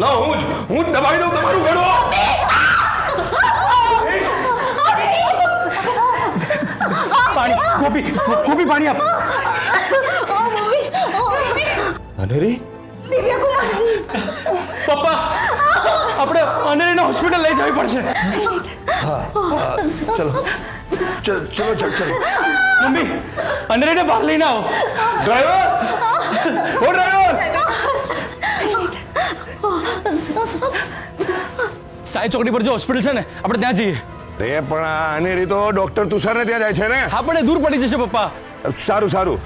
ના હું જ દબાવી દઉં તમારું ગળું. પાણી ગોપી પાણી આપ. અનેરી પપ્પા આપણે અનેરીને હોસ્પિટલ લઈ જવી પડશે. ચલો મમ્મી અનેરીને બહાર લઈને આવો. ડ્રાઈવર સાઈ ચોકડી પર જે હોસ્પિટલ છે ને આપણે ત્યાં જઈએ. રે પણ આ અનેરી તો ડોક્ટર તુષારને ત્યાં જાય છે ને. હા પણ એ દૂર પડી જશે પપ્પા. સારું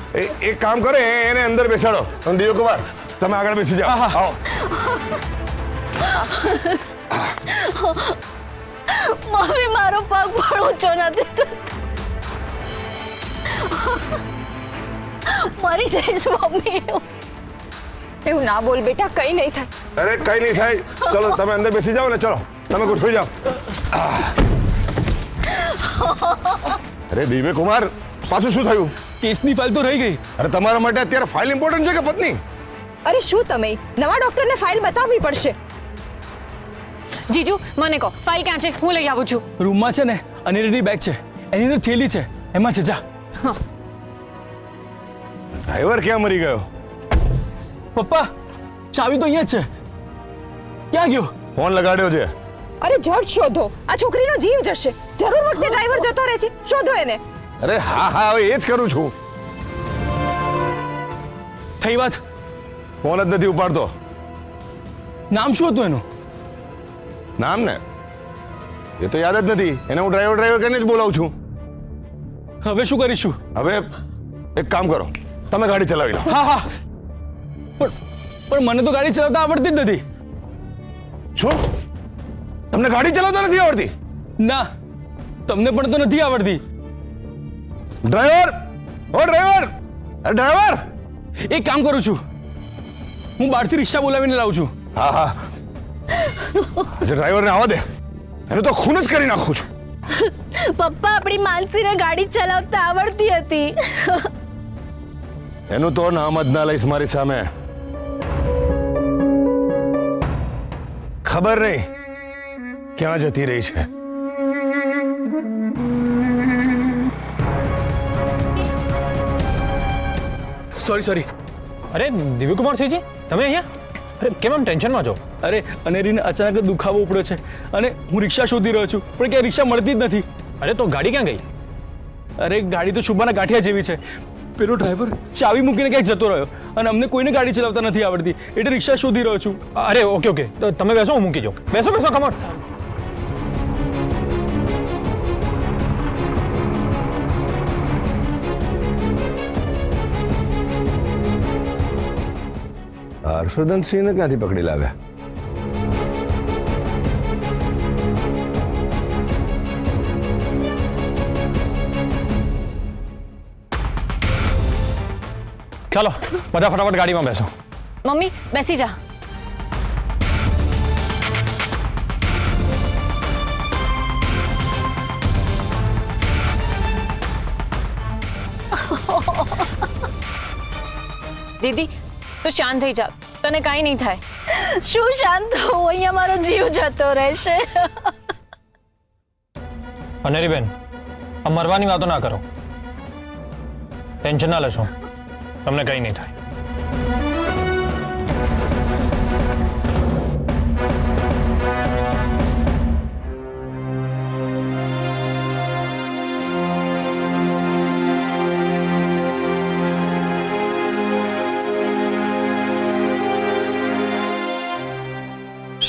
એક કામ કરે એને અંદર બેસાડો. દિવ્ય કુમાર તમે આગળ બેસી જાઓ. આવો. મમ્મી મારો પગ પણ ઊંચો નથી થતો. મરી જઈશ મમ્મી. એવું ના બોલ બેટા, કઈ નહીં થાય. અરે કઈ નહીં થાય. ચલો તમે અંદર બેસી જાઓ ને. ચલો તમે ગોઠવી જાઓ. અરે દિવ્ય કુમાર પાછું શું થયું? કેસની ફાઇલ તો રહી ગઈ. અરે તમારા માટે અત્યારે ફાઇલ ઇમ્પોર્ટન્ટ છે કે પત્ની? અરે શું તમે નવા ડોક્ટરને ફાઇલ બતાવવી પડશે. જીજુ મને કહો ફાઇલ ક્યાં છે, હું લઈ આવું છું. રૂમમાં છે ને અનેરીની બેગ છે, એની અંદર થેલી છે, એમાં છે. જા. ડ્રાઈવર ક્યાં મરી ગયો? પપ્પા ચાવી તો અહીંયા જ છે. ક્યાં ગયો? ફોન લગાડ્યો છે. અરે ઝટ શોધો, આ છોકરીનો જીવ જશે. જરૂર વખતે ડ્રાઈવર જતો રહે છે, શોધો એને. અરે હા હવે એ જ કરું છું. થઈ વાત. ફોન જ નથી ઉપાડતો. નામ શું હતું એનું? નામ ને એ તો યાદ જ નથી. એને હું ડ્રાઈવર કરીને જ બોલાવું છું. હવે શું કરીશું? હવે એક કામ કરો, તમે ગાડી ચલાવી લો. હા પણ મને તો ગાડી ચલાવતા આવડતી જ નથી. શું તમને ગાડી ચલાવતા નથી આવડતી? ના, તમને પણ તો નથી આવડતી. ડ્રાઈવર ડ્રાઈવર એક કામ કરું છું, હું બહારથી રિક્ષા બોલાવીને લાવું છું. હા આજે ડ્રાઈવરને આવવા દે, એને તો ખૂન જ કરી નાખું છું. પપ્પા આપણી માનસીને ગાડી ચલાવતા આવડતી હતી. એનું તો નામ જ ના લઈશ મારી સામે. ખબર નહીં ક્યાં જતી રહી છે. સોરી. અરે દિવ્યકુમાર સિંહજી, તમે અહીંયા? અરે કેમ આમ ટેન્શનમાં છો? અરે અનેરીને અચાનક જ દુખાવો ઉપડ્યો છે અને હું રિક્ષા શોધી રહ્યો છું, પણ ક્યાંય રિક્ષા મળતી જ નથી. અરે તો ગાડી ક્યાં ગઈ? અરે ગાડી તો શુભાના ગાંઠિયા જેવી છે. પેલો ડ્રાઈવર ચાવી મૂકીને ક્યાંક જતો રહ્યો અને અમને કોઈને ગાડી ચલાવતા નથી આવડતી, એટલે રિક્ષા શોધી રહ્યો છું. અરે ઓકે તો તમે બેસો, હું મૂકી જાઉં. બેસો કમર. હર્ષવર્ધનસિંહને ક્યાંથી પકડી લાવ્યા? ચાલો બધા ફટાફટ ગાડીમાં બેસો. મમ્મી બેસી જા. દીદી તું શાંત થઈ જા, તને કાંઈ નહીં થાય. શું શાંત થવું, અહીંયા મારો જીવ જતો રહેશે. અનેરી બેન, આ મરવાની વાતો ના કરો. ટેન્શન ના લેશો, તમને કંઈ નહીં થાય.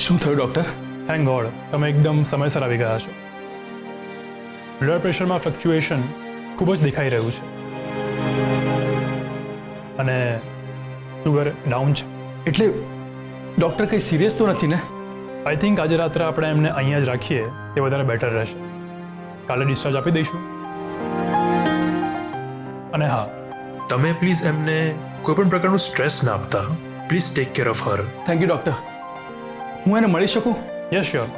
શું થયું ડૉક્ટર? થેન્ક ગોડ તમે એકદમ સમયસર આવી ગયા છો. બ્લડ પ્રેશરમાં ફ્લક્ચ્યુએશન ખૂબ જ દેખાઈ રહ્યું છે અને શુગર ડાઉન છે. એટલે ડૉક્ટર કંઈ સિરિયસ તો નથી ને? આઈ થિંક આજે રાત્રે આપણે એમને અહીંયા જ રાખીએ તે વધારે બેટર રહેશે. કાલે ડિસ્ચાર્જ આપી દઈશું. અને હા, તમે પ્લીઝ એમને કોઈ પણ પ્રકારનું સ્ટ્રેસ ના આપતા. Please take care of her. Thank you doctor. હું એને મળી શકું? Yes sure.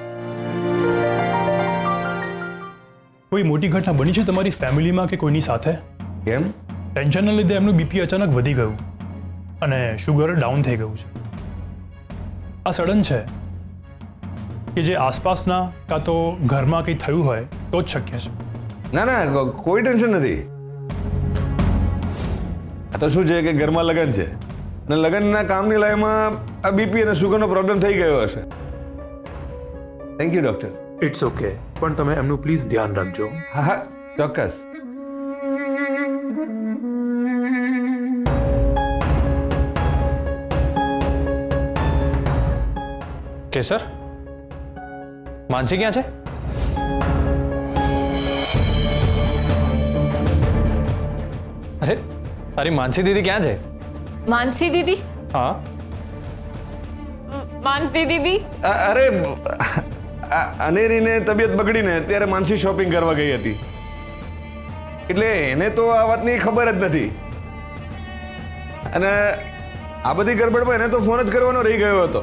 કોઈ મોટી ઘટના બની છે તમારી ફેમિલીમાં કે કોઈની સાથે? કેમ? ટેન્શનના લીધે એમનું બીપી અચાનક વધી ગયું અને શુગર ડાઉન થઈ ગયું છે. આ સડન છે કે જે આસપાસના કાં તો ઘરમાં કંઈ થયું હોય તો જ શક્ય છે. ના ના કોઈ ટેન્શન નથી. આ તો શું છે કે ઘરમાં લગ્ન છે અને લગ્નના કામની લાઈનમાં આ બીપી અને સુગરનો પ્રોબ્લેમ થઈ ગયો હશે. Thank you doctor. It's okay, પણ તમે એમનું પ્લીઝ ધ્યાન રાખજો. હા હા ચોક્કસ. કેસર, માનસી ક્યાં છે? અરે તારી માનસી દીદી ક્યાં છે? માનસી દીદી? હા, માનસી દીદી? અરે અનેરીને તબિયત બગડીને ત્યારે માનસી શોપિંગ કરવા ગઈ હતી એટલે એને તો આ વાતની ખબર જ નથી અને આ બધી ગડબડમાં એને તો ફોન જ કરવાનો રહી ગયો હતો.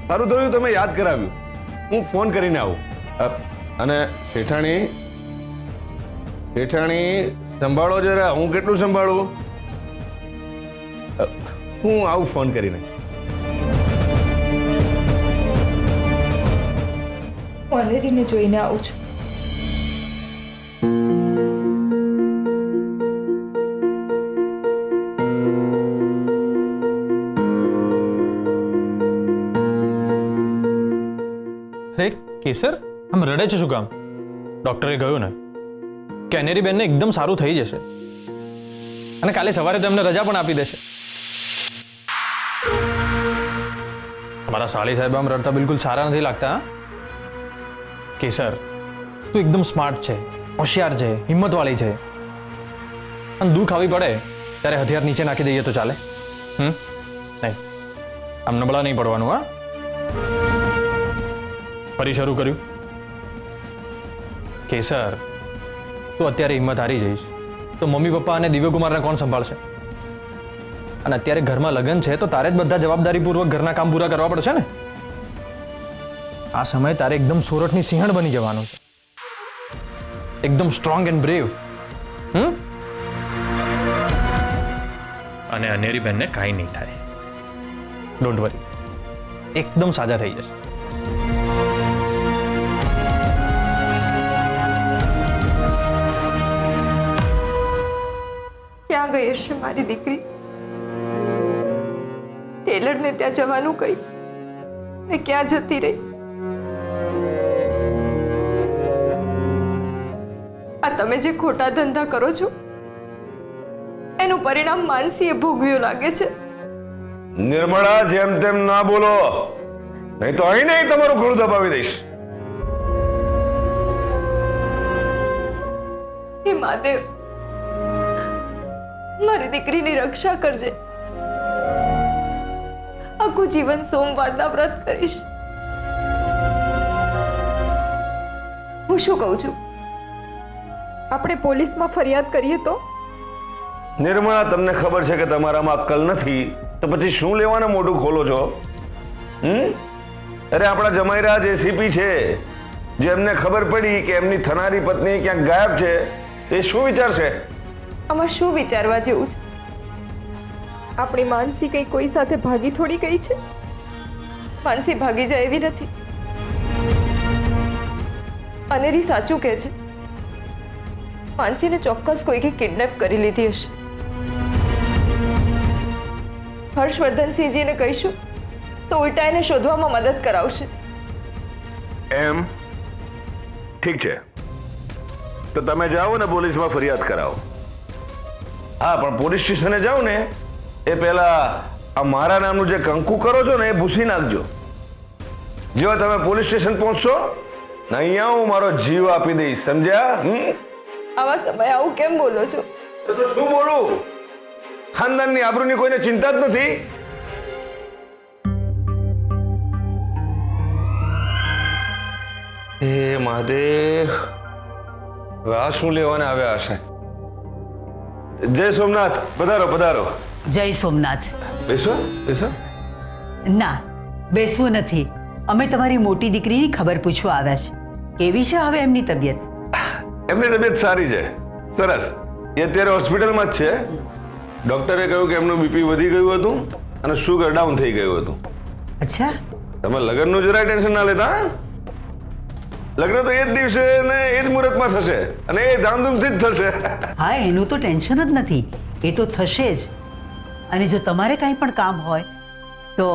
સારું થયું તમે યાદ કરાવ્યું. હું ફોન કરીને આવું. અને શેઠાણી સંભાળો જરા. હું કેટલું સંભાળું? હું આવું ફોન કરીને. હું અનેરીને જોઈને આવું છું. અરે કેસર, આમ રડે છે શું કામ? ડૉક્ટરે કહ્યું ને કે અનેરી બેનને એકદમ સારું થઈ જશે અને કાલે સવારે તો એમને રજા પણ આપી દેશે. તમારા સાળી સાહેબ આમ રડતા બિલકુલ સારા નથી લાગતા. કેસર, તું એકદમ સ્માર્ટ છે, હોશિયાર છે, હિંમતવાળી છે અને દુઃખ આવી પડે ત્યારે હથિયાર નીચે નાખી દઈએ તો ચાલે? નહીં, આમ નબળા નહીં પડવાનું. હા, ફરી શરૂ કર્યું? કેસર, તું અત્યારે હિંમત હારી જઈશ તો મમ્મી પપ્પા અને દિવ્યકુમારને કોણ સંભાળશે? અને અત્યારે ઘરમાં લગ્ન છે તો તારે જ બધા જવાબદારીપૂર્વક ઘરના કામ પૂરા કરવા પડશે ને. આ સમયે તારે એકદમ સોરઠની સિંહણ બની જવાનું છે, એકદમ સ્ટ્રોંગ એન્ડ બ્રેવ. અને અનેરી બેનને કાંઈ નહીં થાય. ડોન્ટ વરી, એકદમ સાજા થઈ જશે. ક્યાં ગઈ હશે મારી દીકરી? ટેલરને ત્યાં જવાનું કહી ને ક્યાં જતી રહી? આ તમે જે ખોટા ધંધા કરો છો એનું પરિણામ માનસીએ ભોગવ્યું લાગે છે. નિર્મળા, જેમ તેમ ના બોલો, નહીં તો અહીં નહીં તમારું ગળું દબાવી દઈશ. હે મહાદેવ, મારી દીકરીની રક્ષા કરજે. આખું જીવન સોમવારના વ્રત કરીશ. હું શું કહું છું, આપણે પોલીસમાં ફરિયાદ કરીએ તો? નિર્મળા, તમને ખબર છે કે તમારામાં અક્કલ નથી તો પછી શું લેવાના મોઢું ખોલો છો? અરે આપણા જમાઈરા જેસીપી છે, જેમને ખબર પડી કે એમની થનારી પત્ની ક્યાંક ગાયબ છે, એ શું વિચારશે? આમાં શું વિચારવા જેવું છે? આપણી માનસી કઈ કોઈ સાથે ભાગી થોડી ગઈ છે? માનસી ભાગી જાય એવી નથી. અનેરી સાચું કહે છે, માનસીને ચોક્કસ કોઈકે કિડનેપ કરી લીધી હશે. હર્ષવર્ધનસિંહજીને કહીશું તો ઉલટા એને શોધવામાં મદદ કરાવશે. એમ? ઠીક છે, તો તમે જાઓ ને પોલીસમાં ફરિયાદ કરાવો. હા, પણ પોલીસ સ્ટેશને જાઓ ને એ પહેલા આ મારા નામનું જે કંકુ કરો છો ને એ ભૂસી નાખજો. જો તમે પોલીસ સ્ટેશન પહોંચશો ને અહીંયા હું મારો જીવ આપી દઈશ, સમજ્યા? આવા સમયે આવું કેમ બોલો છો? તો શું બોલું? ખાનદાનની આબરૂની કોઈને ચિંતા જ નથી. હે મહાદેવ, આ શું લેવાને આવ્યા હશે? જય સોમનાથ, પધારો પધારો. જય સોમનાથ. બેસો બેસો. ના, બેસવું નથી. અમે તમારી મોટી દીકરીની ખબર પૂછવા આવ્યા છે. કેવી છે હવે એમની તબિયત? એમની તબિયત સારી છે, સરસ. એ અત્યારે હોસ્પિટલમાં જ છે. ડોક્ટરે કહ્યું કે એમનું બીપી વધી ગયું હતું અને શુગર ડાઉન થઈ ગયું હતું. અચ્છા, તમે લગ્નનું જરાય ટેન્શન ના લેતા હા? લગ્ન તો એ જ દિવસે ને એ જ મુહૂર્તમાં થશે અને એ ધામધૂમથી જ થશે. હા એનું તો ટેન્શન જ નથી, એ તો થશે જ. અને જો તમારે કાંઈ પણ કામ હોય તો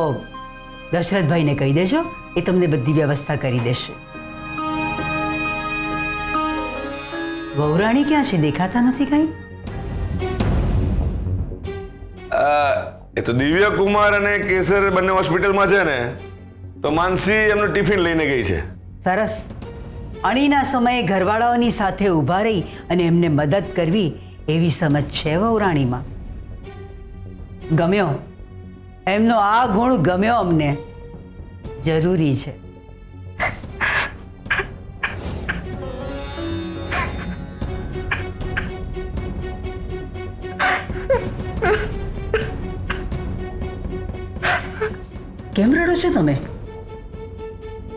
દશરથભાઈને કહી દેજો, એ તમને બધી વ્યવસ્થા કરી દેશે. વહુરાણી ક્યાં છે? દેખાતા નથી કાંઈ? એ તો દિવ્ય કુમાર અને કેસર બંને હોસ્પિટલમાં છે ને, તો માનસી એમનું ટિફિન લઈને ગઈ છે. સરસ. અણીના સમયે ઘરવાળાઓની સાથે ઊભા રહી અને એમને મદદ કરવી એવી સમજ છે વહુરાણીમાં. ગમ્યો, એમનો આ ગુણ ગમ્યો અમને. જરૂરી છે. કેમ રડો છો તમે?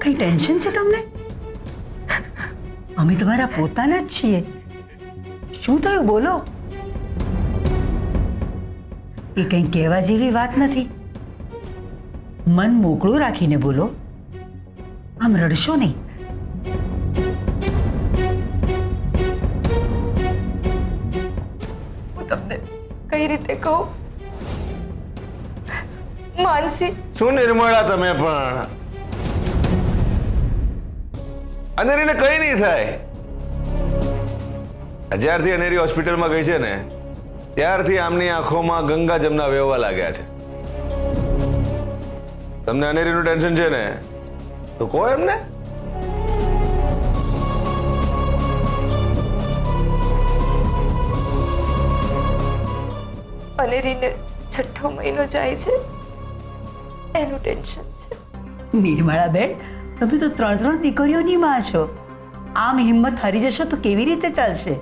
કઈ ટેન્શન છે તમને? અમે તમારા પોતાના જ છીએ. શું થયું બોલો? એ કંઈ કહેવા જેવી વાત નથી. મન મોકળું રાખીને બોલો, આમ રડશો નહીં. હું તમને કઈ રીતે કહું? માનસી શું નિર્મળા તમે પણ! અનેરીને કઈ નહીં થાય. જ્યારથી અનેરી હોસ્પિટલમાં ગઈ છે ને ત્યારથી આમની આંખોમાં ગંગા જમના વહેવા લાગ્યા છે. તમને અનેરીનું ટેન્શન છે ને તો કહો એમને. અનેરીને 6ઠ્ઠો મહિનો જાય છે એનું ટેન્શન છે. નિર્મળાબેન, તમે તો 3 દીકરીઓની માં છો. આમ હિંમત હારી જશો તો કેવી રીતે ચાલશે?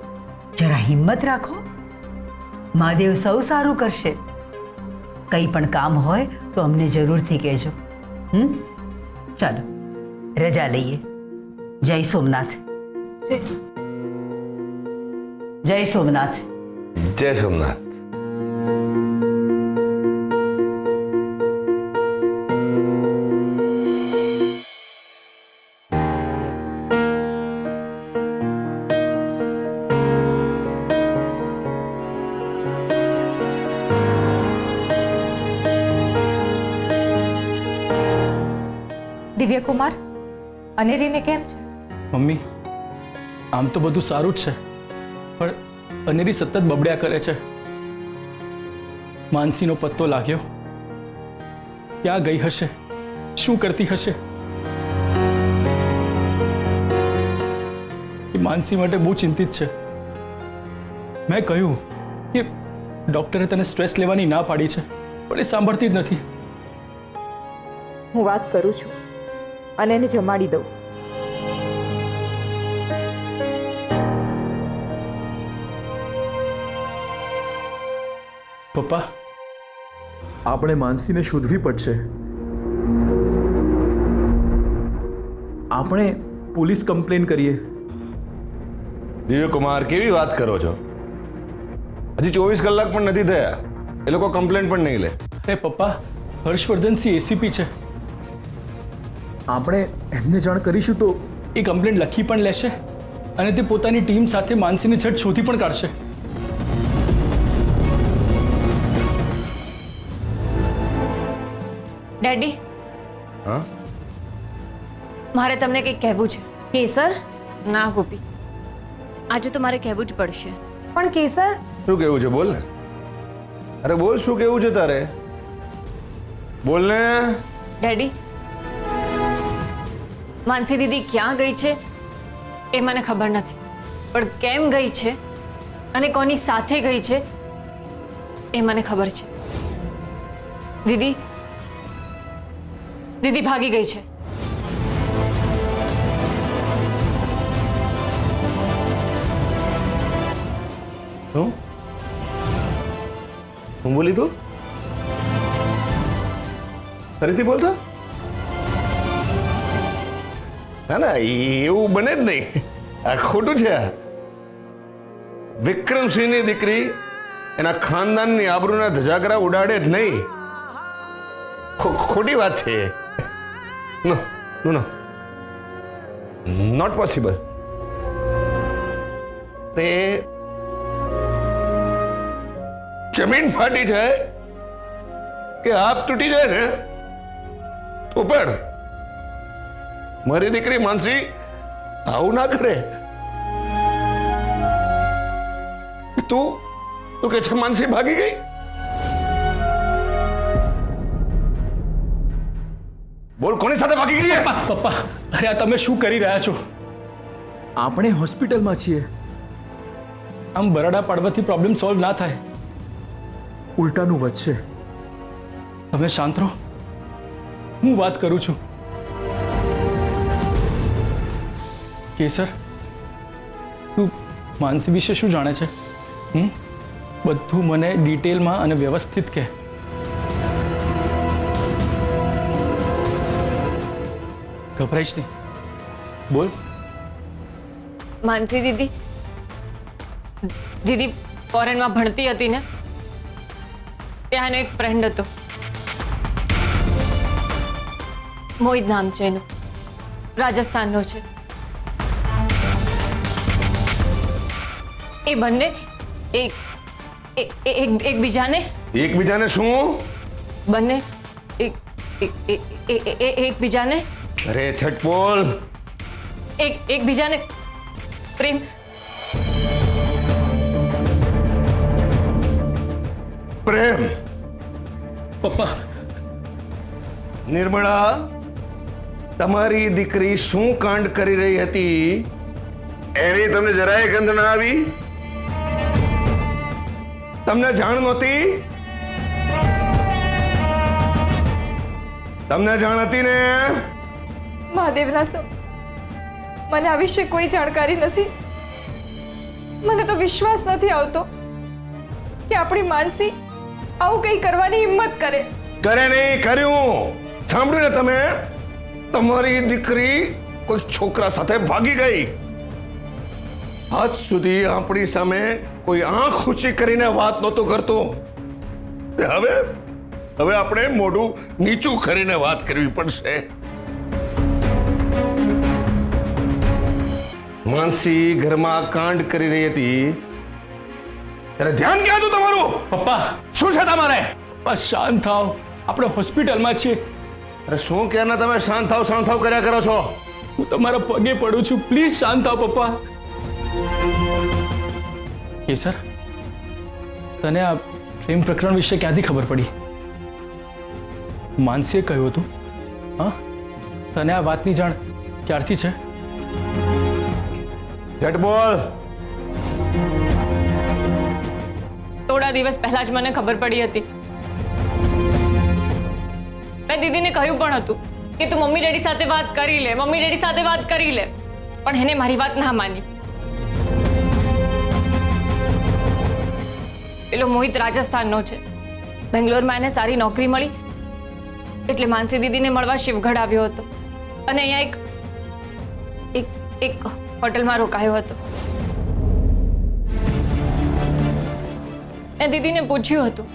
જરા હિંમત રાખો. મહાદેવ સૌ સારું કરશે. કંઈ પણ કામ હોય તો અમને જરૂરથી કહેજો. ચાલો રજા લઈએ. જય સોમનાથ. જય સોમનાથ. જય સોમનાથ. દિવ્યકુમાર, અનેરીને કેમ છે? મમ્મી, આમ તો બધું સારું જ છે, પણ અનેરી સતત બબડ્યા કરે છે. માનસીનો પત્તો લાગ્યો? ક્યાં ગઈ હશે? શું કરતી હશે? એ માનસી માટે બહુ ચિંતિત છે. મેં કહ્યું કે ડૉક્ટરે તને સ્ટ્રેસ લેવાની ના પાડી છે, પણ એ સાંભળતી જ નથી. હું વાત કરું છું અને એને જમાડી દઉં. પપ્પા, આપણે માનસીને શોધવી પડશે. આપણે પોલીસ કમ્પ્લેન કરીએ. દિવ્યકુમાર, કેવી વાત કરો છો? હજી 24 કલાક પણ નથી થયા, એ લોકો કમ્પ્લેન પણ નહીં લે. અરે પપ્પા, હર્ષવર્ધનસિંહ એસીપી છે. આપણે એમને જાણ કરીશું તો એ કમ્પ્લેન્ટ લખી પણ લેશે અને તે પોતાની ટીમ સાથે માનસીને છટ શોધી પણ કાઢશે. ડેડી, હા? મારે તમને કંઈક કહેવું છે. કેસર? ના ગોપી, આજે તો મારે કહેવું જ પડશે. પણ કેસર, શું કેવું છે? બોલ ને. અરે બોલ, શું કેવું છે તારે? બોલ ને. ડેડી, માનસી દીદી ક્યાં ગઈ છે એ મને ખબર નથી, પણ કેમ ગઈ છે અને કોની સાથે ગઈ છે એ મને ખબર છે. દીદી ભાગી ગઈ છે. હું બોલી તું? ફરીથી બોલતો? ના ના, એવું બને જ નહીં. આ ખોટું છે. વિક્રમસિંહની દીકરી એના ખાનદાનની આબરૂના ધજાગરા ઉડાડે જ નહીં, ખોટી વાત છે. નો નો નો નોટ પોસિબલ. તે જમીન ફાટી જાય કે હાથ તૂટી જાય ને તો પણ મારી દીકરી માનસી આવું ના કરે. તું કે છે માનસી ભાગી ગઈ? બોલ, કોની સાથે ભાગી ગઈ? પપ્પા, અરે આ તમે શું કરી રહ્યા છો? આપણે હોસ્પિટલમાં છીએ. આમ બરાડા પાડવાથી પ્રોબ્લેમ સોલ્વ ના થાય. ઉલટાનું વધશે. તમે શાંત રહો, હું વાત કરું છું. કેસર, તું માનસી વિશે શું જાણે છે? બધું મને ડિટેલમાં અને વ્યવસ્થિત કહે. ગભરાઈશ નહીં, બોલ. માનસી દીદી દીદી ફોરેનમાં ભણતી હતી ને, ત્યાં એક ફ્રેન્ડ હતો, મોહિત નામ છે એનું, રાજસ્થાનનો છે. એ બંને એકબીજાને શું? બંને એકબીજાને અરે છટ બોલ. એકબીજાને પ્રેમ પ્રેમ? પપ્પા, નિર્મળા, તમારી દીકરી શું કાંડ કરી રહી હતી એની તમને જરાય ગંધ ના આવી? તમને જાણ નહોતી? તમને જાણ હતી ને? મહાદેવના સમ, મને આ વિશે કોઈ જાણકારી નથી. મને તો વિશ્વાસ નથી આવતો કે આપણી માનસી આવું કંઈ કરવાની હિંમત કરે. કરે નહીં, કર્યું. સાંભળ્યું ને તમે? તમારી દીકરી કોઈ છોકરા સાથે ભાગી ગઈ. આજ સુધી આપણી સામે કોઈ આંખ ઊંચી કરીને વાત નહોતું કરતું. હવે આપણે મોઢું નીચું કરીને વાત કરવી પડશે. માનસી ઘરમાં કાંડ કરી રહી હતી ત્યારે ધ્યાન ક્યાં હતું તમારું? પપ્પા, શું છે તમારે? બસ શાંત થાવ, આપણે હોસ્પિટલમાં છીએ. અરે શું ક્યારના તમે શાંત થાવ કર્યા કરો છો? હું તમારા પગે પડું છું, પ્લીઝ શાંત થાવ પપ્પા. કેસર, તને આ પ્રેમ પ્રકરણ વિશે ક્યાંથી ખબર પડી? માનસીએ કહ્યું હતું? હા, તને આ વાતની જાણ ક્યારથી છે? ઝટ બોલ. થોડા દિવસ પહેલા જ મને ખબર પડી હતી. મેં દીદીને કહ્યું પણ હતું કે તું મમ્મી ડેડી સાથે વાત કરી લે, મમ્મી ડેડી સાથે વાત કરી લે, પણ એને મારી વાત ના માની. પેલો મોહિત રાજસ્થાનનો છે, બેંગ્લોરમાં એને સારી નોકરી મળી એટલે માનસી દીદીને મળવા શિવગઢ આવ્યો હતો અને અહીંયા એક હોટલમાં રોકાયો હતો. મેં દીદીને પૂછ્યું હતું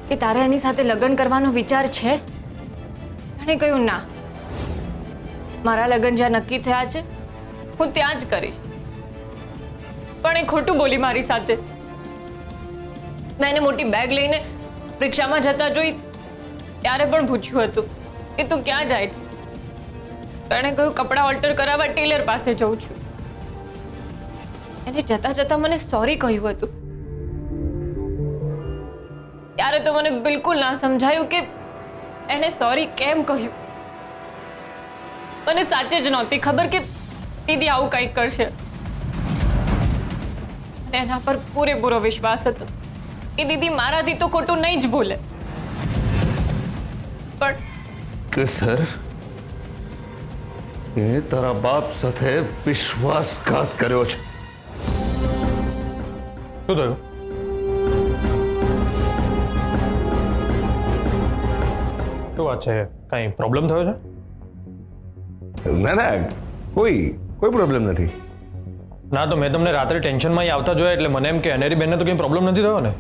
કે તારે એની સાથે લગ્ન કરવાનો વિચાર છે? એણે કહ્યું ના, મારા લગ્ન જ્યાં નક્કી થયા છે હું ત્યાં જ કરીશ. પણ એ ખોટું બોલી મારી સાથે. મેં એને મોટી બેગ લઈને રિક્ષામાં જતા જોઈ ત્યારે પણ પૂછ્યું હતું કે તું ક્યાં જાય છે? એણે કહ્યું કપડાં ઓલ્ટર કરાવવા ટેલર પાસે જઉં છું. એને જતા જતા મને સોરી કહ્યું હતું. ત્યારે તો મને બિલકુલ ના સમજાયું કે એને સોરી કેમ કહ્યું. મને સાચે જ નહોતી ખબર કે દીદી આવું કંઈક કરશે. એના પર પૂરેપૂરો વિશ્વાસ હતો કે દીદી મારાથી તો ખોટું નહીં જ બોલે. પણ કે સર, એ તારા બાપ સાથે વિશ્વાસઘાત કર્યો છે. શું થયું? શું વાત છે? કઈ પ્રોબ્લેમ થયો છે? ના, કોઈ પ્રોબ્લેમ નથી. ના, તો મેં તમને રાત્રે ટેન્શનમાં આવતા જોયા એટલે મને એમ કે અનેરી બેનને તો કંઈ પ્રોબ્લેમ નથી થયો ને,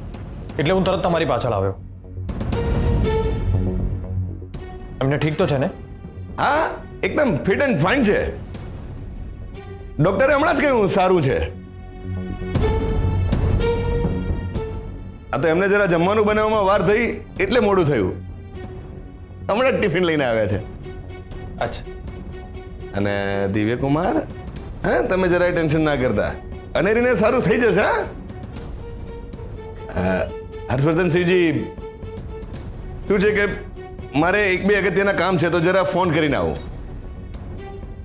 એટલે હું તરત તમારી પાછળ આવ્યો. એમને ઠીક તો છે ને? હા, એકદમ ફિટ એન્ડ ફાઇન છે. ડોક્ટરે હમણાં જ કહ્યું સારું છે. આ તો એમને જરા જમવાનું બનાવવામાં વાર થઈ એટલે મોડું થયું. હમણાં જ ટિફિન લઈને આવ્યા છે. અચ્છા. અને દિવ્યકુમાર, હા, તમે જરાય ટેન્શન ના કરતા. અનેરીને સારું થઈ જશે. હા, હર્ષવર્ધનસિંહજી, શું છે કે મારે એક બે અગત્યના કામ છે તો જરા ફોન કરીને આવું.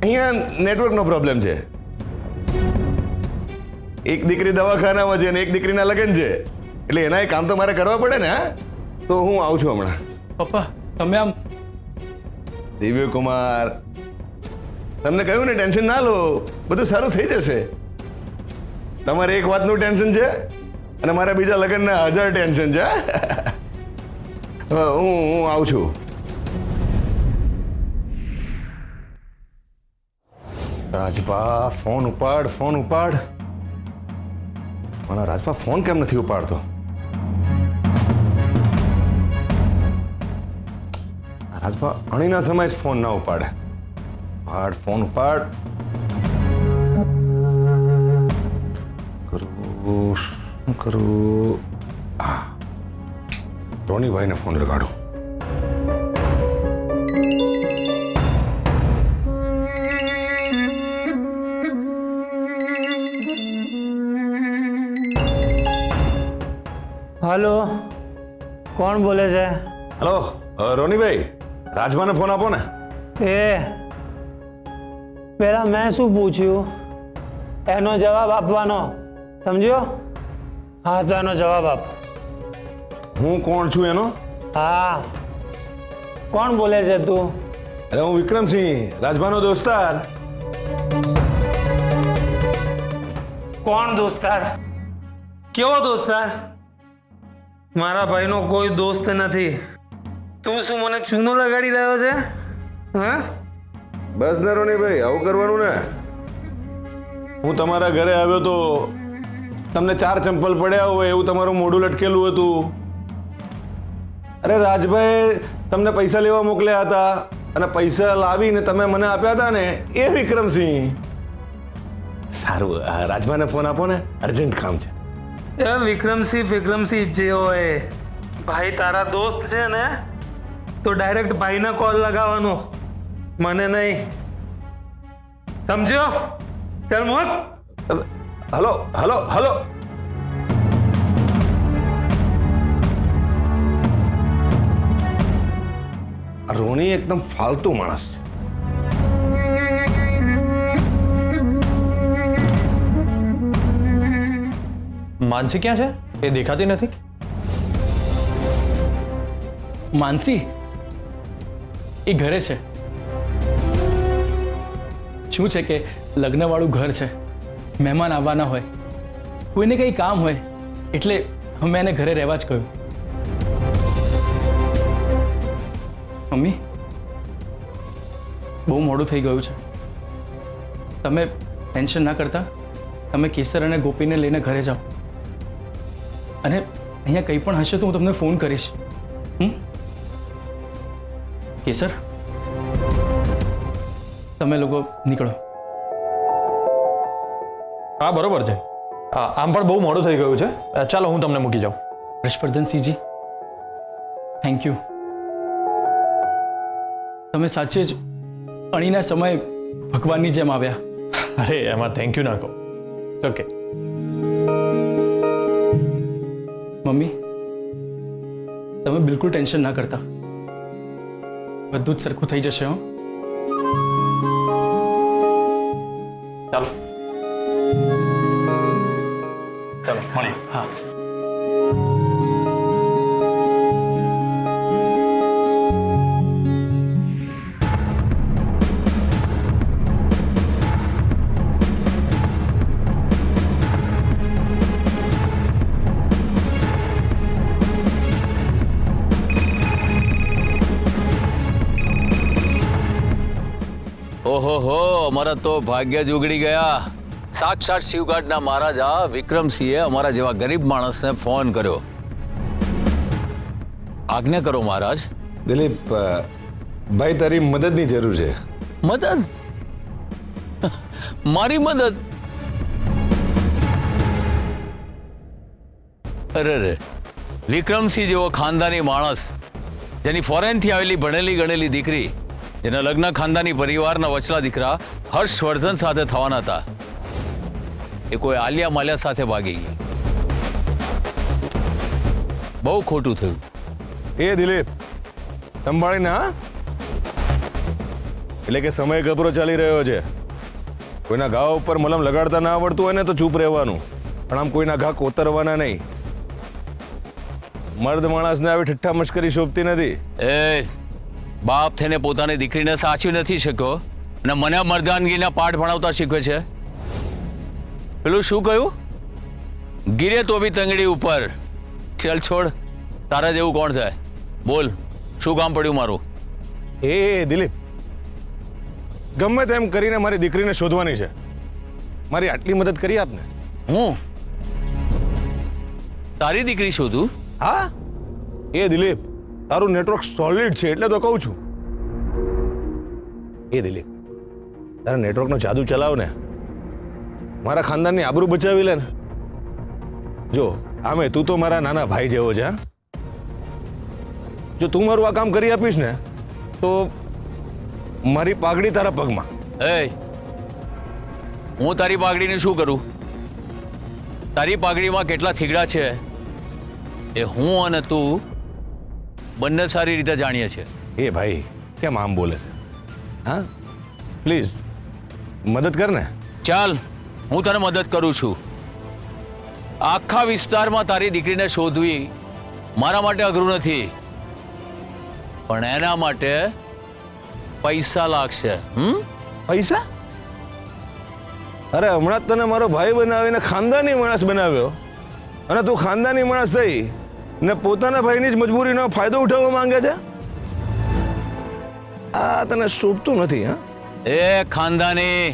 અહીંયા નેટવર્કનો પ્રોબ્લેમ છે. એક દીકરી દવાખાનામાં છે અને એક દીકરીના લગ્ન છે, એટલે એના કામ તો મારે કરવા પડે ને. હા, તો હું આવું છું હમણાં. પપ્પા તમે આમ દિવ્યકુમાર, તમને કહ્યું ને ટેન્શન ના લો, બધું સારું થઈ જશે. તમારે એક વાતનું ટેન્શન છે અને મારા બીજા લગ્નના 1000 ટેન્શન છે. હું આવું છું. રાજભા, ફોન ઉપાડ, ફોન ઉપાડ. મારા રાજભા ફોન કેમ નથી ઉપાડતો? રાજભા અણીના સમય જ ફોન ના ઉપાડે. ઉપાડ, ફોન ઉપાડ. શું કરું? રોનીભાઈને ફોન લગાડું. हेलो, कौन बोले છે? હલો, રોનીભાઈ, રાજભાને ફોન આપો ને. એ પહેલા મેં શું પૂછ્યું એનો જવાબ આપવાનો, સમજ્યો? હા, તો એનો જવાબ આપ. હું કોણ છું એનો? હા, કોણ બોલે છે તું? અરે હું વિક્રમસિંહ, રાજભાનો દોસ્તાર. કોણ દોસ્તાર? કેવો દોસ્તાર? મારા ભાઈનો કોઈ દોસ્ત નથી. તું શું મને ચૂનો લગાડી રહ્યો છે? હા, બસ ને રોનીભાઈ, આવું કરવાનું ને. હું તમારા ઘરે આવ્યો તો તમને 4 ચંપલ પડ્યા હોય એવું તમારું મોઢું લટકેલું હતું. અરે રાજભાઈ તમને પૈસા લેવા મોકલ્યા હતા અને પૈસા લાવીને તમે મને આપ્યા હતા ને, એ વિક્રમસિંહ. સારું, રાજભાને ફોન આપો ને, અર્જન્ટ કામ છે. એ વિક્રમસિંહ જે હોય, ભાઈ તારા દોસ્ત છે ને, તો ડાયરેક્ટ ભાઈને કોલ લગાવવાનો, મને નહીં. સમજ્યો? ચાલ મોત. Hello hello hello. રોની એકદમ ફાલતુ માણસ છે. માનસી ક્યાં છે? એ દેખાતી નથી. માનસી એ ઘરે છે. શું છે કે લગ્નવાળું ઘર છે, મહેમાન આવવાના હોય, કોઈને કંઈ કામ હોય, એટલે મેં એને ઘરે રહેવા જ કહ્યું. મમ્મી, બહુ મોડું થઈ ગયું છે. તમે ટેન્શન ના કરતા, તમે કેસર અને ગોપીને લઈને ઘરે જાઓ અને અહીંયા કંઈ પણ હશે તો હું તમને ફોન કરીશ. કેસર, તમે લોકો નીકળો. હા, બરોબર છે. હા, આમ પણ બહુ મોડું થઈ ગયું છે. ચાલો હું તમને મૂકી જાઉં. હર્ષવર્ધનસિંહજી, થેન્ક યુ. તમે સાચે જ અણીના સમયે ભગવાનની જેમ આવ્યા. અરે એમાં થેન્ક યુ ના કહો. ઓકે. મમ્મી, તમે બિલકુલ ટેન્શન ના કરતા, બધું જ સરખું થઈ જશે. હો, ચાલો ચાલો મળીએ. હા. ઓહો હો, અમારા તો ભાગ્ય જ ઉગડી ગયા. સાક્ષાત શિવઘાટના મહારાજા વિક્રમસિંહે અમારા જેવા ગરીબ માણસને ફોન કર્યો. આજ્ઞા કરો મહારાજ. દિલીપ, ભાઈ તારી મદદની જરૂર છે. મદદ? મારી મદદ? અરે રે, વિક્રમસિંહ જેવો ખાનદાની માણસ, જેની ફોરેનથી આવેલી ભણેલી ગણેલી દીકરી, જેના લગ્ન ખાનદાની પરિવારના વચલા દીકરા હર્ષવર્ધન સાથે થવાના હતા, એ કોઈ આલિયા માલિયા સાથે ભાગી ગઈ. બહુ ખોટું થયું. એ દિલીપ, સંભાળીને હા. એટલે કે સમય ગભરો ચાલી રહ્યો છે. કોઈના ઘા ઉપર મલમ લગાડતા ના આવડતું હોય ને તો ચૂપ રહેવાનું, પણ આમ કોઈના ઘા કોતરવાના નહીં. મર્દ માણસને આવી ઠઠ્ઠા મશ્કરી શોભતી નથી. એ બાપ થઈને પોતાની દીકરીને સાચવી નથી શક્યો અને મને મર્દાનગીના પાઠ ભણાવતા શીખવે છે. પેલું શું કહ્યું? ગીરે તો બી તંગડી ઉપર. ચલ છોડ, તારા જેવું કોણ થાય? બોલ, શું કામ પડ્યું મારું? એ દિલીપ, ગમે તેમ કરીને મારી દીકરીને શોધવાની છે. મારી આટલી મદદ કરી આપને. હું તારી દીકરી શોધું? હા એ દિલીપ, તારું નેટવર્ક સોલિડ છે એટલે તો કહું છું. એ દિલીપ, તારા નેટવર્કનો જાદુ ચલાવ ને, મારા ખાનદાનની આબરૂ બચાવી લે ને. જો આમે તું તો મારા નાના ભાઈ જેવો છે. જો તું મારું આ કામ કરી આપીશ ને તો મારી પાઘડી તારા પગમાં. એ હું તારી પાઘડીને શું કરું? તારી પાઘડીમાં કેટલા થીગડા છે એ હું અને તું બંને સારી રીતે જાણીએ છીએ. એ ભાઈ કેમ આમ બોલે છે? હા પ્લીઝ મદદ કર ને. ચાલ, હું તને મદદ કરું છું. આખા વિસ્તારમાં તારી દીકરીને શોધવી મારા માટે અઘરું નથી, પણ એના માટે પૈસા લાગશે. પૈસા? અરે હમણાં જ તને મારો ભાઈ બનાવીને ખાનદાની માણસ બનાવ્યો અને તું ખાનદાની માણસ થઈ ને પોતાના ભાઈની જ મજબૂરીનો ફાયદો ઉઠાવવા માંગે છે. આ તને શોભતું નથી. હા એ ખાનદાની,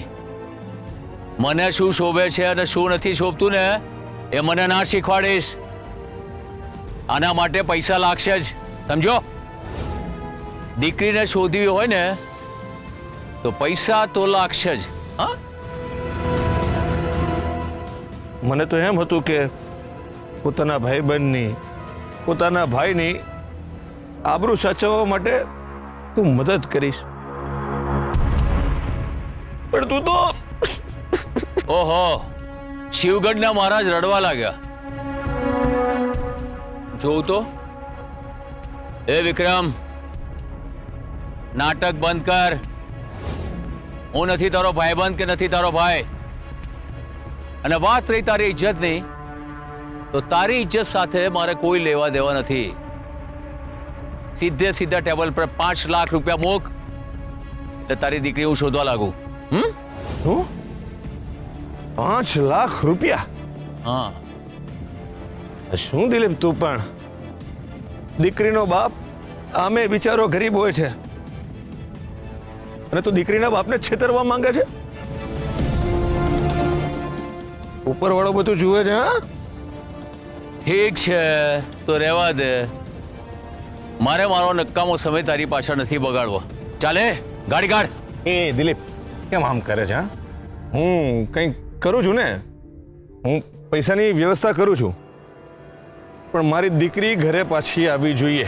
મને શું શોભે છે અને શું નથી શોભતું ને એ મને ના શીખવાડીશ. આના માટે પૈસા લાગશે જ, સમજો? દીકરીને શોધવી હોય ને તો પૈસા તો લાગશે જ. હા, મને તો એમ હતું કે પોતાના ભાઈબંધની, પોતાના ભાઈની આબરૂ સાચવવા માટે તું મદદ કરીશ, પણ તું તો ઓહો, શિવગઢના મહારાજ રડવા લાગ્યા. જોઉં તો. એ વિક્રમ, નાટક બંધ કર. હું નથી તારો ભાઈબંધ કે નથી તારો ભાઈ. અને વાત રહી તારી ઇજ્જતની, તો તારી ઇજ્જત સાથે મારે કોઈ લેવા દેવા નથી. સીધે સીધા ટેબલ પર 5 લાખ રૂપિયા મૂક એટલે તારી દીકરી હું શોધવા લાગુ. શું? 5 લાખ રૂપિયા? હા. શું દિલીપ, તું પણ દીકરીનો બાપ, આમે બિચારો ગરીબ હોય છે અને તું દીકરીના બાપને છેતરવા માંગે છે? ઉપરવાળો બધું જુએ છે. હા ઠીક છે, તો રહેવા દે. મારે મારો નક્કામો સમય તારી પાછળ નથી બગાડવો. ચાલે, ગાડી કાઢ. એ દિલીપ, કેમ આમ કરે છે? હા, હું કંઈક કરું છું ને, હું પૈસાની વ્યવસ્થા કરું છું, પણ મારી દીકરી ઘરે પાછી આવવી જોઈએ.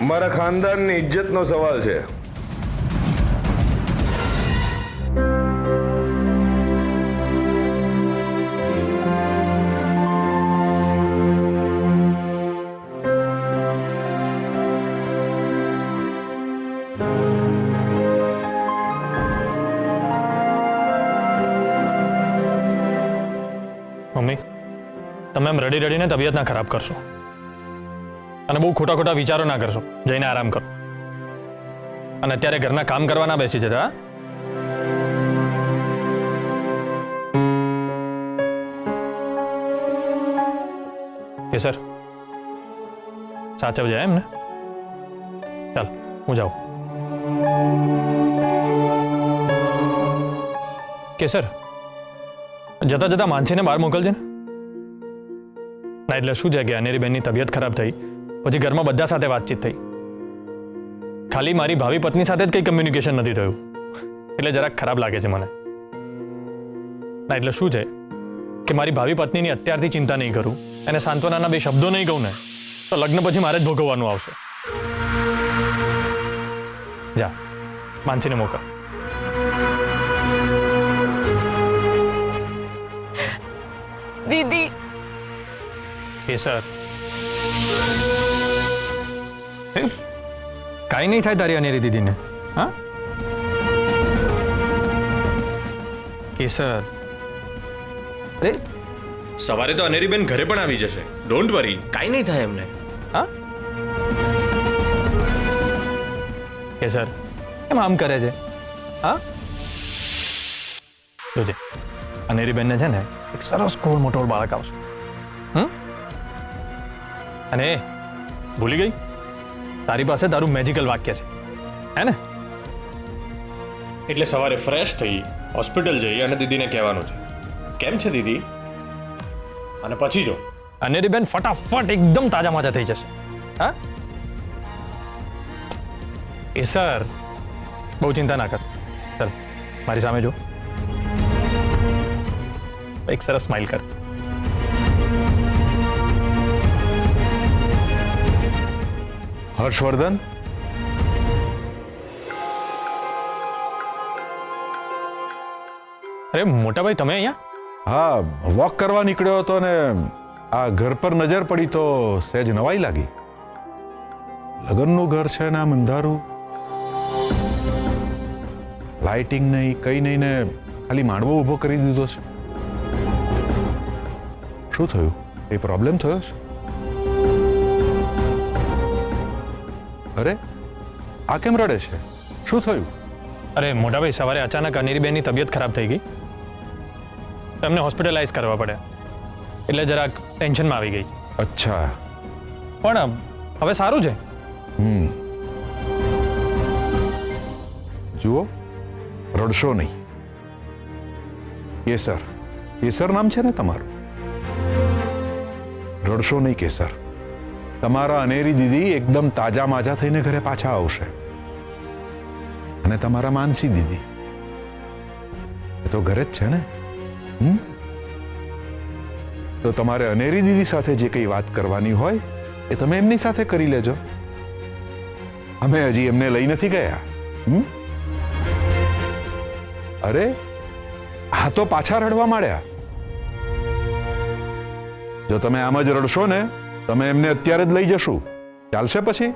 મારા ખાનદાનની ઇજ્જતનો સવાલ છે. મમ્મી, તમે એમ રડી રડીને તબિયત ના ખરાબ કરશો અને બહુ ખોટા ખોટા વિચારો ના કરશો. જઈને આરામ કરો. અને અત્યારે ઘરના કામ કરવા ના બેસી જતા. કે સર સાચવ જાય એમ ને? ચાલ હું જાઉં. કે સર જતા જતા માનસીને બહાર મોકલજે ને. ના એટલે શું છે કે અનેરી બેનની તબિયત ખરાબ થઈ, પછી ઘરમાં બધા સાથે વાતચીત થઈ ખાલી મારી ભાવિ પત્ની સાથે જ કંઈ કમ્યુનિકેશન નથી થયું એટલે જરાક ખરાબ લાગે છે મને. ના એટલે શું છે કે મારી ભાવિ પત્નીની અત્યારથી ચિંતા નહીં કરું, એને સાંત્વનાના 2 શબ્દો નહીં કહું ને તો લગ્ન પછી મારે જ ભોગવવાનું આવશે. જા માનસીને મોકલ. દીદી કેસર કાંઈ નહીં થાય તારી અનેરી દીદીને. હા કેસર, અરે સવારે તો અનેરીબેન ઘરે પણ આવી જશે. ડોન્ટ વરી, કાંઈ નહીં થાય એમને. હા કેસર કેમ આમ કરે છે? હા જોજે અનેરીબેનને છે ને એક સરસ ગોળ મોટો બાળક આવશે. અને ભૂલી ગઈ, તારી પાસે તારું મેજિકલ વાક્ય છે હે ને? એટલે સવારે ફ્રેશ થઈ હોસ્પિટલ જઈ અને દીદીને કહેવાનું છે કેમ છે દીદી, અને પછી જો અનેરીબેન ફટાફટ એકદમ તાજા માજા થઈ જશે. હા કેસર બહુ ચિંતા ના કર. ચાલ મારી સામે જો, એક સરસ સ્માઇલ કર. હર્ષવર્ધન, અરે મોટા ભાઈ તમે અહીંયા? હા, વોક કરવા નીકળ્યો હતો ને આ ઘર પર નજર પડી તો સહેજ નવાઈ લાગી. લગ્નનું ઘર છે ને આમ અંધારું, લાઇટિંગ નહીં કઈ નહીં ને ખાલી માંડવો ઊભો કરી દીધો છે. શું થયું? એ પ્રોબ્લેમ થયો છે? અરે આ કેમ રડે છે? શું થયું? અરે મોટા ભાઈ સવારે અચાનક અનેરીબેનની તબિયત ખરાબ થઈ ગઈ, એમને હોસ્પિટલાઇઝ કરવા પડ્યા એટલે જરાક ટેન્શનમાં આવી ગઈ. અચ્છા, પણ હવે સારું છે. જુઓ, રડશો નહીં. કેસર, કેસર નામ છે ને તમારું? રડશો નહીં કેસર. તમારા અનેરી દીદી એકદમ તાજા માજા થઈને ઘરે પાછા આવશે. અને તમારા માનસી દીદી એ તો ઘરે જ છે ને. તો તમારે અનેરી દીદી સાથે જે કંઈ વાત કરવાની હોય એ તમે એમની સાથે કરી લેજો. અમે હજી એમને લઈ નથી ગયા. અરે આ તો પાછા રડવા માંડ્યા. જો તમે આમ જ રડશો ને તમે એમને અત્યારે જ લઈ જશું. ચાલશે પછી?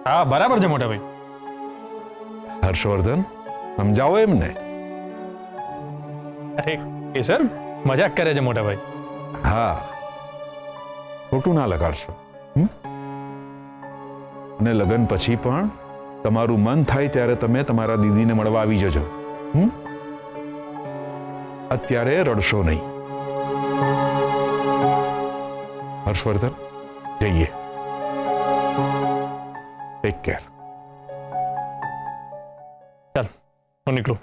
હા બરાબર છે મોટા ભાઈ. હર્ષવર્ધન સમજાવો એમને. અરે કેસર મજાક કરે છે મોટા ભાઈ. હા, ખોટું ના લગાડશો. અને લગ્ન પછી પણ તમારું મન થાય ત્યારે તમે તમારા દીદીને મળવા આવી જજો. અત્યારે રડશો નહીં. હર્ષવર્ધન જઈએ. Take care. ચાલ હું નીકળું.